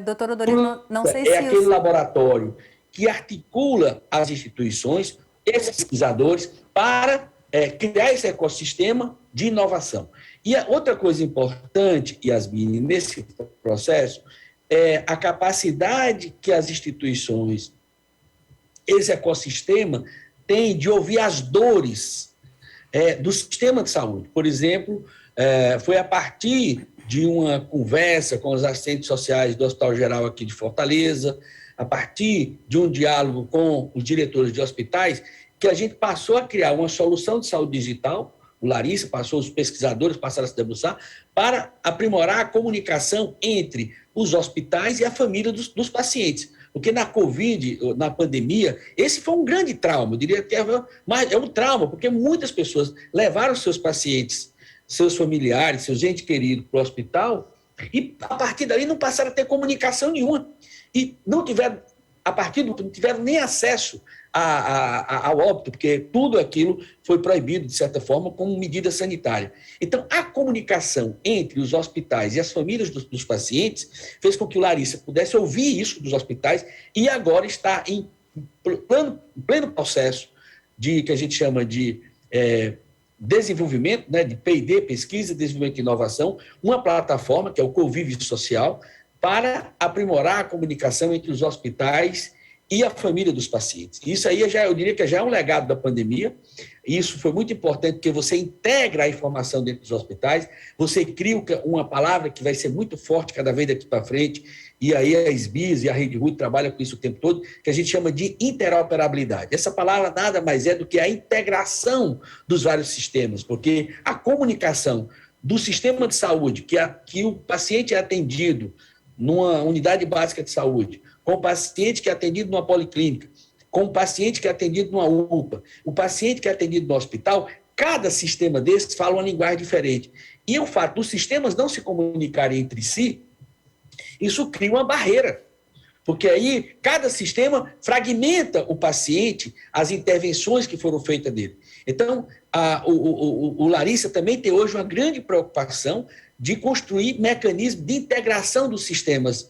Doutor Odorico, não sei se... É aquele laboratório que articula as instituições, esses pesquisadores, para criar esse ecossistema de inovação. E a outra coisa importante, Yasmine, nesse processo, é a capacidade que as instituições, esse ecossistema, tem de ouvir as dores do sistema de saúde. Por exemplo, foi a partir de uma conversa com os assistentes sociais do Hospital Geral aqui de Fortaleza, a partir de um diálogo com os diretores de hospitais, que a gente passou a criar uma solução de saúde digital, o Larissa passou, os pesquisadores passaram a se debruçar, para aprimorar a comunicação entre os hospitais e a família dos pacientes. Porque na Covid, na pandemia, esse foi um grande trauma, eu diria que é um trauma, porque muitas pessoas levaram seus pacientes, seus familiares, seus entes queridos para o hospital, e a partir dali não passaram a ter comunicação nenhuma. E não tiveram, não tiveram nem acesso ao óbito, porque tudo aquilo foi proibido, de certa forma, como medida sanitária. Então, a comunicação entre os hospitais e as famílias dos pacientes fez com que o Larissa pudesse ouvir isso dos hospitais e agora está em pleno processo de, que a gente chama de desenvolvimento, né, de P&D, Pesquisa, Desenvolvimento e Inovação, uma plataforma, que é o Convívio Social, para aprimorar a comunicação entre os hospitais e a família dos pacientes. Isso aí, eu diria que já é um legado da pandemia, e isso foi muito importante, porque você integra a informação dentro dos hospitais, você cria uma palavra que vai ser muito forte cada vez daqui para frente, e aí a SBIS e a Rede RUT trabalham com isso o tempo todo, que a gente chama de interoperabilidade. Essa palavra nada mais é do que a integração dos vários sistemas, porque a comunicação do sistema de saúde, que o paciente é atendido numa unidade básica de saúde, com o paciente que é atendido numa policlínica, com o paciente que é atendido numa UPA, o paciente que é atendido no hospital, cada sistema desses fala uma linguagem diferente. E o fato dos sistemas não se comunicarem entre si, isso cria uma barreira, porque aí cada sistema fragmenta o paciente, as intervenções que foram feitas nele. Então, o Larissa também tem hoje uma grande preocupação de construir mecanismos de integração dos sistemas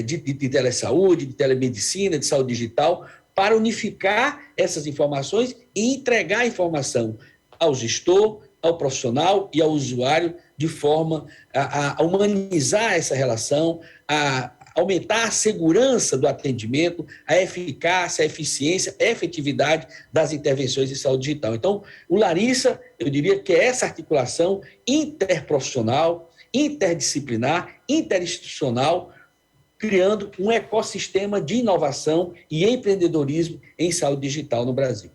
de telesaúde, de telemedicina, de saúde digital, para unificar essas informações e entregar a informação ao gestor, ao profissional e ao usuário de forma a humanizar essa relação, a aumentar a segurança do atendimento, a eficácia, a eficiência, a efetividade das intervenções de saúde digital. Então, o Larissa, eu diria que é essa articulação interprofissional, interdisciplinar, interinstitucional, criando um ecossistema de inovação e empreendedorismo em saúde digital no Brasil.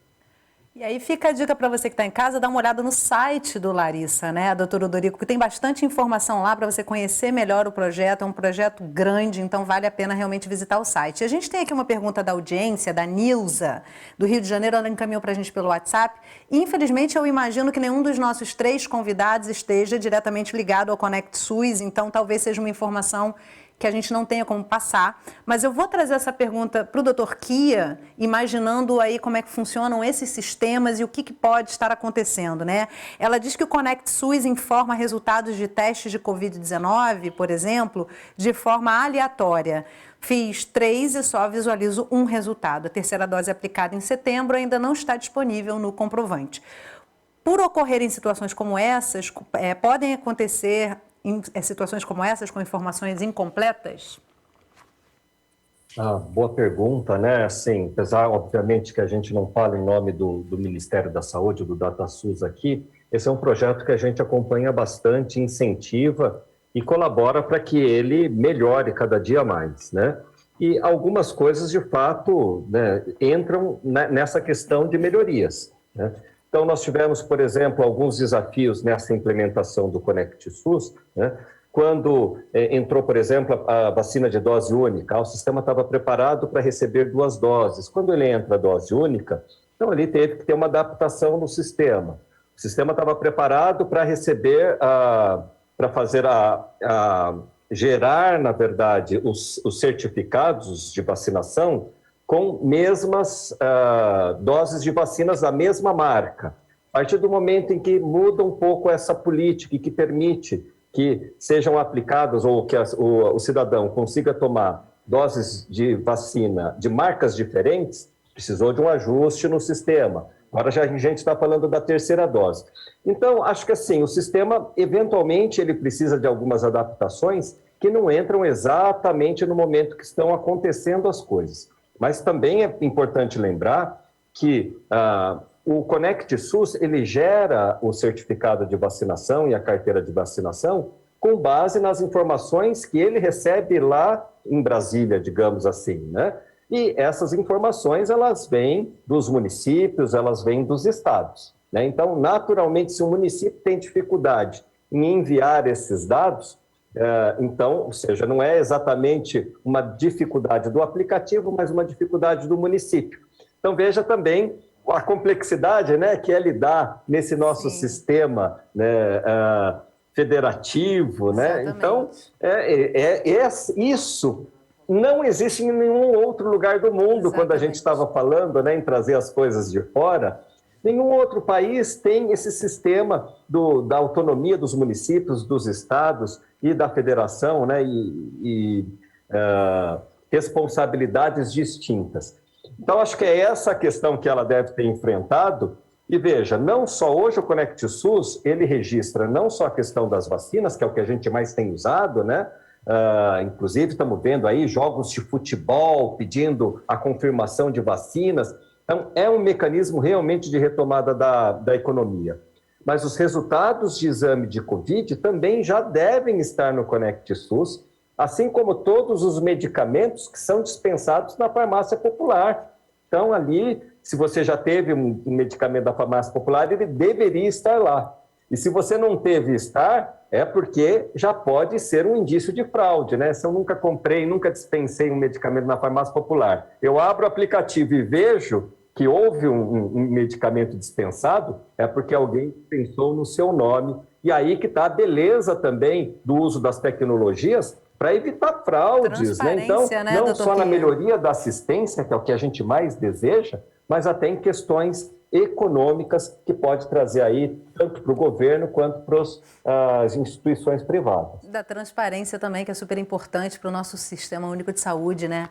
E aí fica a dica para você que está em casa, dá uma olhada no site do Larissa, né, doutor Odorico, que tem bastante informação lá para você conhecer melhor o projeto, é um projeto grande, então vale a pena realmente visitar o site. E a gente tem aqui uma pergunta da audiência, da Nilza, do Rio de Janeiro, ela encaminhou para a gente pelo WhatsApp. Infelizmente, eu imagino que nenhum dos nossos 3 convidados esteja diretamente ligado ao Conect SUS, então talvez seja uma informação que a gente não tenha como passar, mas eu vou trazer essa pergunta para o Dr. Kia, imaginando aí como é que funcionam esses sistemas e o que pode estar acontecendo, né? Ela diz que o Conect SUS informa resultados de testes de Covid-19, por exemplo, de forma aleatória. Fiz 3 e só visualizo um resultado. A terceira dose aplicada em setembro ainda não está disponível no comprovante. Por ocorrerem situações como essas, podem acontecer situações como essas com informações incompletas? Boa pergunta, né? Assim, apesar, obviamente, que a gente não fala em nome do Ministério da Saúde, do DataSUS aqui, esse é um projeto que a gente acompanha bastante, incentiva e colabora para que ele melhore cada dia mais, né? E algumas coisas, de fato, né, entram nessa questão de melhorias, né? Então, nós tivemos, por exemplo, alguns desafios nessa implementação do Conect SUS, né? Quando entrou, por exemplo, a vacina de dose única, o sistema estava preparado para receber 2 doses. Quando ele entra a dose única, então ele teve que ter uma adaptação no sistema. O sistema estava preparado para receber, para fazer gerar, na verdade, os certificados de vacinação com mesmas doses de vacinas da mesma marca. A partir do momento em que muda um pouco essa política e que permite que sejam aplicadas ou que o cidadão consiga tomar doses de vacina de marcas diferentes, precisou de um ajuste no sistema. Agora já a gente está falando da terceira dose. Então, acho que assim, o sistema, eventualmente, ele precisa de algumas adaptações que não entram exatamente no momento que estão acontecendo as coisas. Mas também é importante lembrar que o Conect SUS, ele gera o certificado de vacinação e a carteira de vacinação com base nas informações que ele recebe lá em Brasília, digamos assim, né? E essas informações, elas vêm dos municípios, elas vêm dos estados, né? Então, naturalmente, se o município tem dificuldade em enviar esses dados, então, ou seja, não é exatamente uma dificuldade do aplicativo, mas uma dificuldade do município. Então, veja também a complexidade, né, que é lidar nesse nosso sistema, né, federativo, né? Então, isso não existe em nenhum outro lugar do mundo. Quando a gente estava falando, né, em trazer as coisas de fora, nenhum outro país tem esse sistema da autonomia dos municípios, dos estados e da federação, né, responsabilidades distintas. Então, acho que é essa a questão que ela deve ter enfrentado. E veja, não só hoje o Conect SUS, ele registra não só a questão das vacinas, que é o que a gente mais tem usado, né? Inclusive, estamos vendo aí jogos de futebol pedindo a confirmação de vacinas. Então, é um mecanismo realmente de retomada da economia. Mas os resultados de exame de Covid também já devem estar no Conect SUS, assim como todos os medicamentos que são dispensados na farmácia popular. Então, ali, se você já teve um medicamento da farmácia popular, ele deveria estar lá. E se você não teve estar, é porque já pode ser um indício de fraude, né? Se eu nunca comprei, nunca dispensei um medicamento na farmácia popular, eu abro o aplicativo e vejo que houve um medicamento dispensado, é porque alguém pensou no seu nome. E aí que está a beleza também do uso das tecnologias para evitar fraudes, né? Então, não só na melhoria da assistência, que é o que a gente mais deseja, mas até em questões econômicas que pode trazer aí tanto para o governo quanto para as instituições privadas. Da transparência também, que é super importante para o nosso Sistema Único de Saúde, né?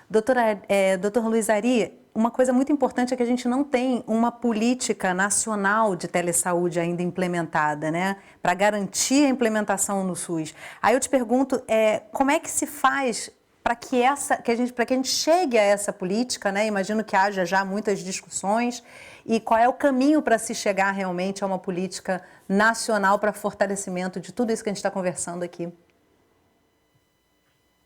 Doutor Luiz Ari, uma coisa muito importante é que a gente não tem uma política nacional de telesaúde ainda implementada, né? Para garantir a implementação no SUS. Aí eu te pergunto, como é que se faz para que a gente chegue a essa política, né? Imagino que haja já muitas discussões. E qual é o caminho para se chegar realmente a uma política nacional para fortalecimento de tudo isso que a gente está conversando aqui?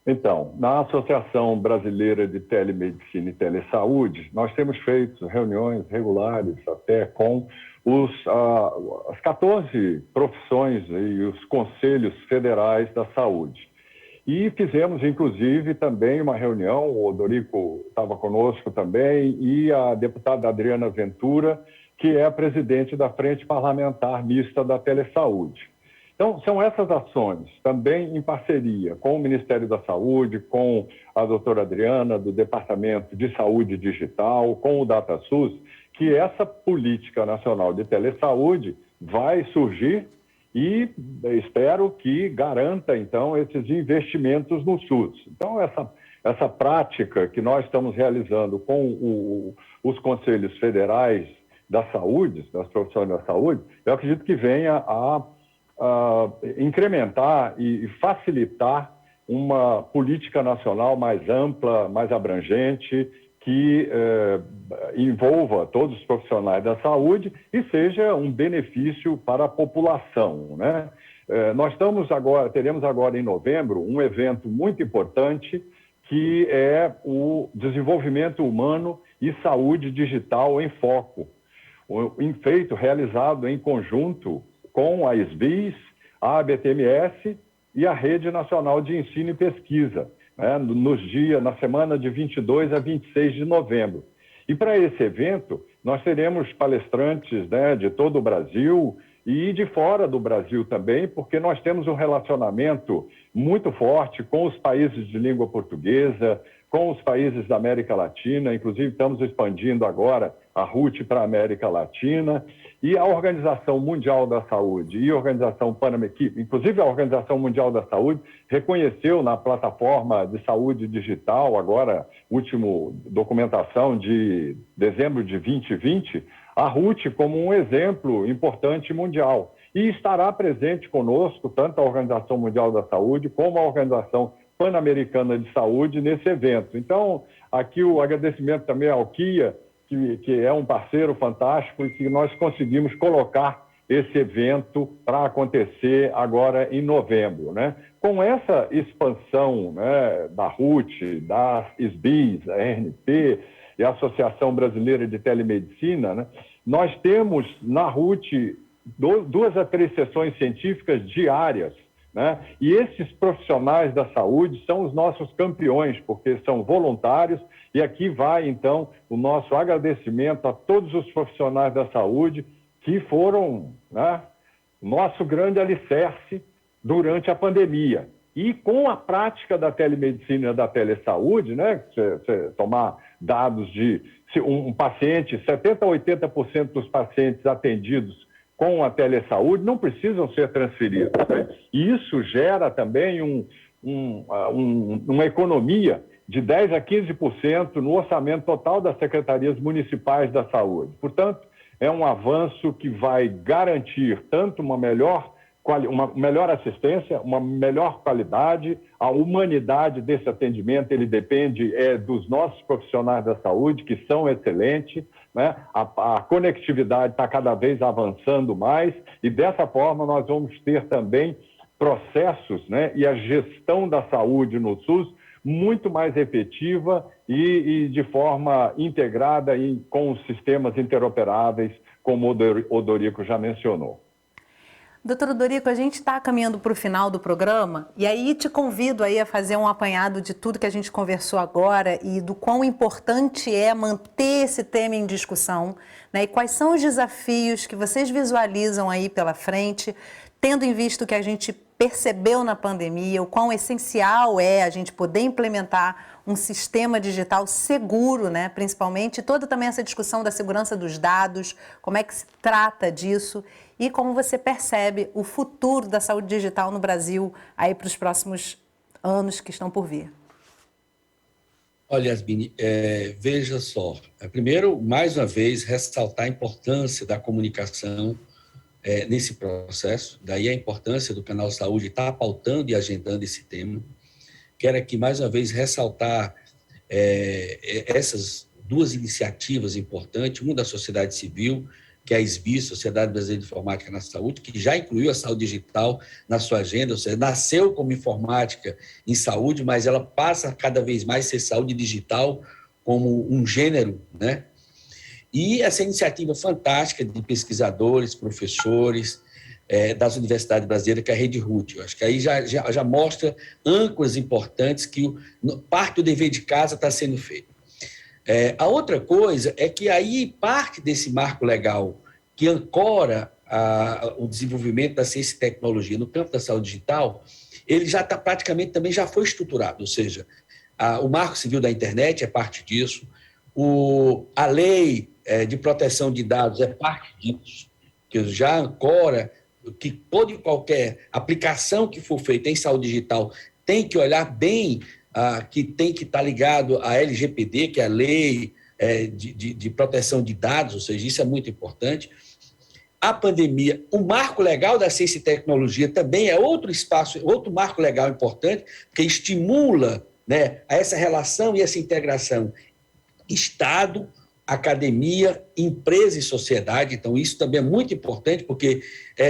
Então, na Associação Brasileira de Telemedicina e Telesaúde, nós temos feito reuniões regulares até com as 14 profissões e os conselhos federais da saúde. E fizemos, inclusive, também uma reunião, o Odorico estava conosco também, e a deputada Adriana Ventura, que é a presidente da Frente Parlamentar Mista da Telesaúde. Então, são essas ações, também em parceria com o Ministério da Saúde, com a doutora Adriana, do Departamento de Saúde Digital, com o DataSUS, que essa política nacional de telesaúde vai surgir e espero que garanta, então, esses investimentos no SUS. Então, essa prática que nós estamos realizando com os conselhos federais da saúde, das profissões da saúde, eu acredito que venha a incrementar e facilitar uma política nacional mais ampla, mais abrangente, que envolva todos os profissionais da saúde e seja um benefício para a população, né? Teremos agora em novembro um evento muito importante que é o desenvolvimento humano e saúde digital em foco, realizado em conjunto com a SBIS, a ABTMS e a Rede Nacional de Ensino e Pesquisa, né, na semana de 22 a 26 de novembro. E para esse evento, nós teremos palestrantes, né, de todo o Brasil e de fora do Brasil também, porque nós temos um relacionamento muito forte com os países de língua portuguesa, com os países da América Latina, inclusive estamos expandindo agora a RUT para a América Latina, e a Organização Mundial da Saúde e a Organização Pan-Americana, inclusive a Organização Mundial da Saúde, reconheceu na plataforma de saúde digital, agora, última documentação de dezembro de 2020, a RUT como um exemplo importante mundial. E estará presente conosco tanto a Organização Mundial da Saúde como a Organização Pan-Americana de Saúde nesse evento. Então, aqui o agradecimento também ao KIA, que é um parceiro fantástico e que nós conseguimos colocar esse evento para acontecer agora em novembro, né? Com essa expansão, né, da RUT, da SBIS, a RNP e a Associação Brasileira de Telemedicina, né, nós temos na RUT 2 a 3 sessões científicas diárias, né? E esses profissionais da saúde são os nossos campeões, porque são voluntários, e aqui vai, então, o nosso agradecimento a todos os profissionais da saúde que foram, né, nosso grande alicerce durante a pandemia. E com a prática da telemedicina e da telesaúde, né, você tomar dados de um paciente, 70% a 80% dos pacientes atendidos com a telesaúde não precisam ser transferidos, né? E isso gera também uma economia de 10% a 15% no orçamento total das secretarias municipais da saúde. Portanto, é um avanço que vai garantir tanto uma melhor assistência, uma melhor qualidade, a humanidade desse atendimento, ele depende dos nossos profissionais da saúde, que são excelentes, né? A conectividade está cada vez avançando mais e dessa forma nós vamos ter também processos, né, e a gestão da saúde no SUS muito mais efetiva e de forma integrada com os sistemas interoperáveis, como o Odorico já mencionou. Doutor Odorico, a gente está caminhando para o final do programa e aí te convido aí a fazer um apanhado de tudo que a gente conversou agora e do quão importante é manter esse tema em discussão, né? E quais são os desafios que vocês visualizam aí pela frente, tendo em vista o que a gente percebeu na pandemia, o quão essencial é a gente poder implementar um sistema digital seguro, né? Principalmente, toda também essa discussão da segurança dos dados, como é que se trata disso e como você percebe o futuro da saúde digital no Brasil aí para os próximos anos que estão por vir. Olha, Yasmine, veja só. Primeiro, mais uma vez, ressaltar a importância da comunicação nesse processo, daí a importância do Canal Saúde estar pautando e agendando esse tema. Quero aqui, mais uma vez, ressaltar essas 2 iniciativas importantes, uma da sociedade civil, que é a SBIS, Sociedade Brasileira de Informática na Saúde, que já incluiu a saúde digital na sua agenda, ou seja, nasceu como informática em saúde, mas ela passa cada vez mais a ser saúde digital como um gênero, né? E essa iniciativa fantástica de pesquisadores, professores das universidades brasileiras, que é a Rede RUT. Eu acho que aí já mostra âncoras importantes que parte do dever de casa está sendo feito. A outra coisa é que aí parte desse marco legal que ancora o desenvolvimento da ciência e tecnologia no campo da saúde digital, ele já está praticamente também já foi estruturado, ou seja, o Marco Civil da Internet é parte disso, a Lei de Proteção de Dados é parte disso, que já ancora que toda e qualquer aplicação que for feita em saúde digital tem que olhar bem, que tem que estar ligado à LGPD, que é a Lei de Proteção de Dados, ou seja, isso é muito importante. A pandemia, o marco legal da ciência e tecnologia também é outro espaço, outro marco legal importante, que estimula, né, a essa relação e essa integração Estado, academia, empresa e sociedade. Então, isso também é muito importante, porque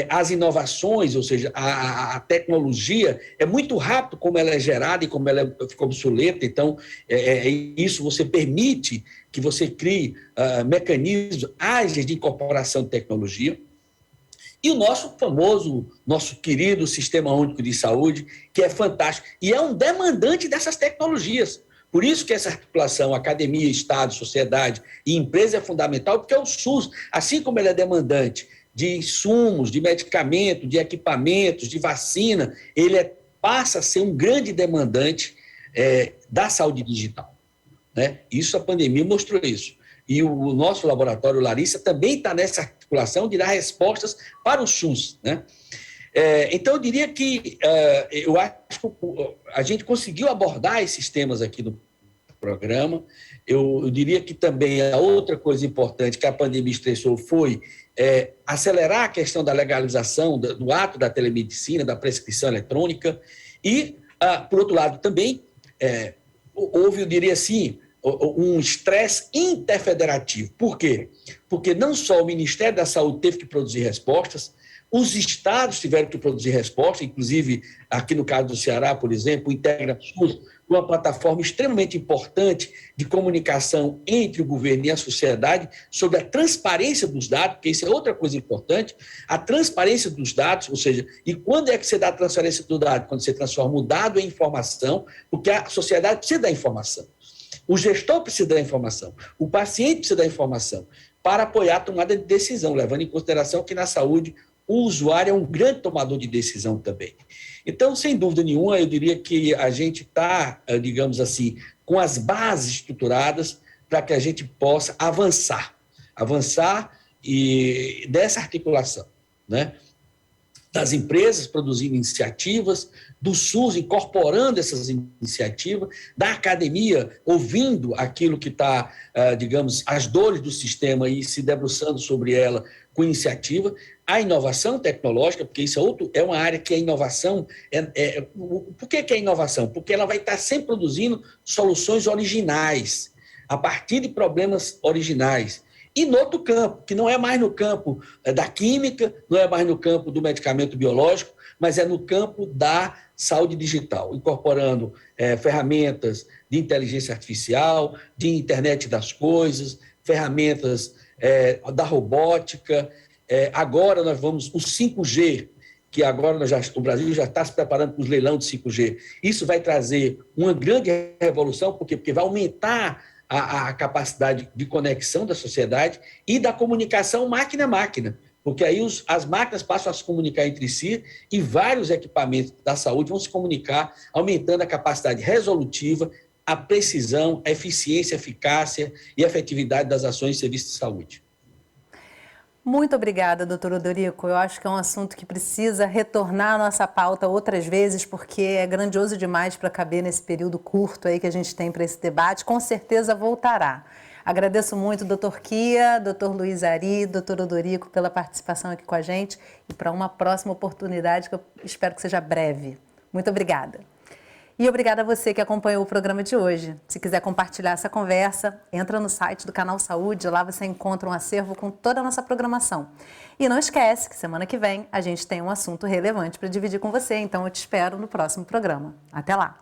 as inovações, ou seja, a tecnologia, é muito rápido como ela é gerada e como ela ficou obsoleta. Então, isso você permite que você crie mecanismos ágeis de incorporação de tecnologia. E o nosso querido Sistema Único de Saúde, que é fantástico, e é um demandante dessas tecnologias. Por isso que essa articulação academia, Estado, sociedade e empresa é fundamental, porque o SUS, assim como ele é demandante de insumos, de medicamento, de equipamentos, de vacina, ele passa a ser um grande demandante da saúde digital, né? Isso, a pandemia mostrou isso. E o nosso laboratório Larissa também está nessa articulação de dar respostas para o SUS, né? Então, eu diria que eu acho que a gente conseguiu abordar esses temas aqui no programa. Eu diria que também a outra coisa importante que a pandemia estressou foi acelerar a questão da legalização do ato da telemedicina, da prescrição eletrônica. E, por outro lado, também houve, eu diria assim, um estresse interfederativo. Por quê? Porque não só o Ministério da Saúde teve que produzir respostas, os estados tiveram que produzir respostas, inclusive aqui no caso do Ceará, por exemplo, o Integra SUS, uma plataforma extremamente importante de comunicação entre o governo e a sociedade sobre a transparência dos dados, porque isso é outra coisa importante, a transparência dos dados, ou seja, e quando é que você dá a transparência do dado? Quando você transforma o dado em informação, porque a sociedade precisa da informação. O gestor precisa da informação, o paciente precisa da informação para apoiar a tomada de decisão, levando em consideração que na saúde o usuário é um grande tomador de decisão também. Então, sem dúvida nenhuma, eu diria que a gente está, digamos assim, com as bases estruturadas para que a gente possa avançar e dessa articulação, né? Das empresas produzindo iniciativas, do SUS incorporando essas iniciativas, da academia ouvindo aquilo que está, digamos, as dores do sistema e se debruçando sobre ela com iniciativa, a inovação tecnológica, porque isso é uma área que a inovação... Por que é inovação? Porque ela vai estar sempre produzindo soluções originais, a partir de problemas originais. E no outro campo, que não é mais no campo da química, não é mais no campo do medicamento biológico, mas é no campo da saúde digital, incorporando ferramentas de inteligência artificial, de internet das coisas, ferramentas da robótica. Agora nós vamos, o 5G, que agora o Brasil já está se preparando para os leilão de 5G. Isso vai trazer uma grande revolução, porque vai aumentar a capacidade de conexão da sociedade e da comunicação máquina-máquina, porque aí as máquinas passam a se comunicar entre si e vários equipamentos da saúde vão se comunicar, aumentando a capacidade resolutiva, a precisão, a eficiência, a eficácia e a efetividade das ações de serviço de saúde. Muito obrigada, doutor Odorico. Eu acho que é um assunto que precisa retornar à nossa pauta outras vezes, porque é grandioso demais para caber nesse período curto aí que a gente tem para esse debate. Com certeza voltará. Agradeço muito, doutor Kia, doutor Luiz Ari, doutor Odorico, pela participação aqui com a gente e para uma próxima oportunidade que eu espero que seja breve. Muito obrigada. E obrigada a você que acompanhou o programa de hoje. Se quiser compartilhar essa conversa, entra no site do Canal Saúde, lá você encontra um acervo com toda a nossa programação. E não esquece que semana que vem a gente tem um assunto relevante para dividir com você, então eu te espero no próximo programa. Até lá!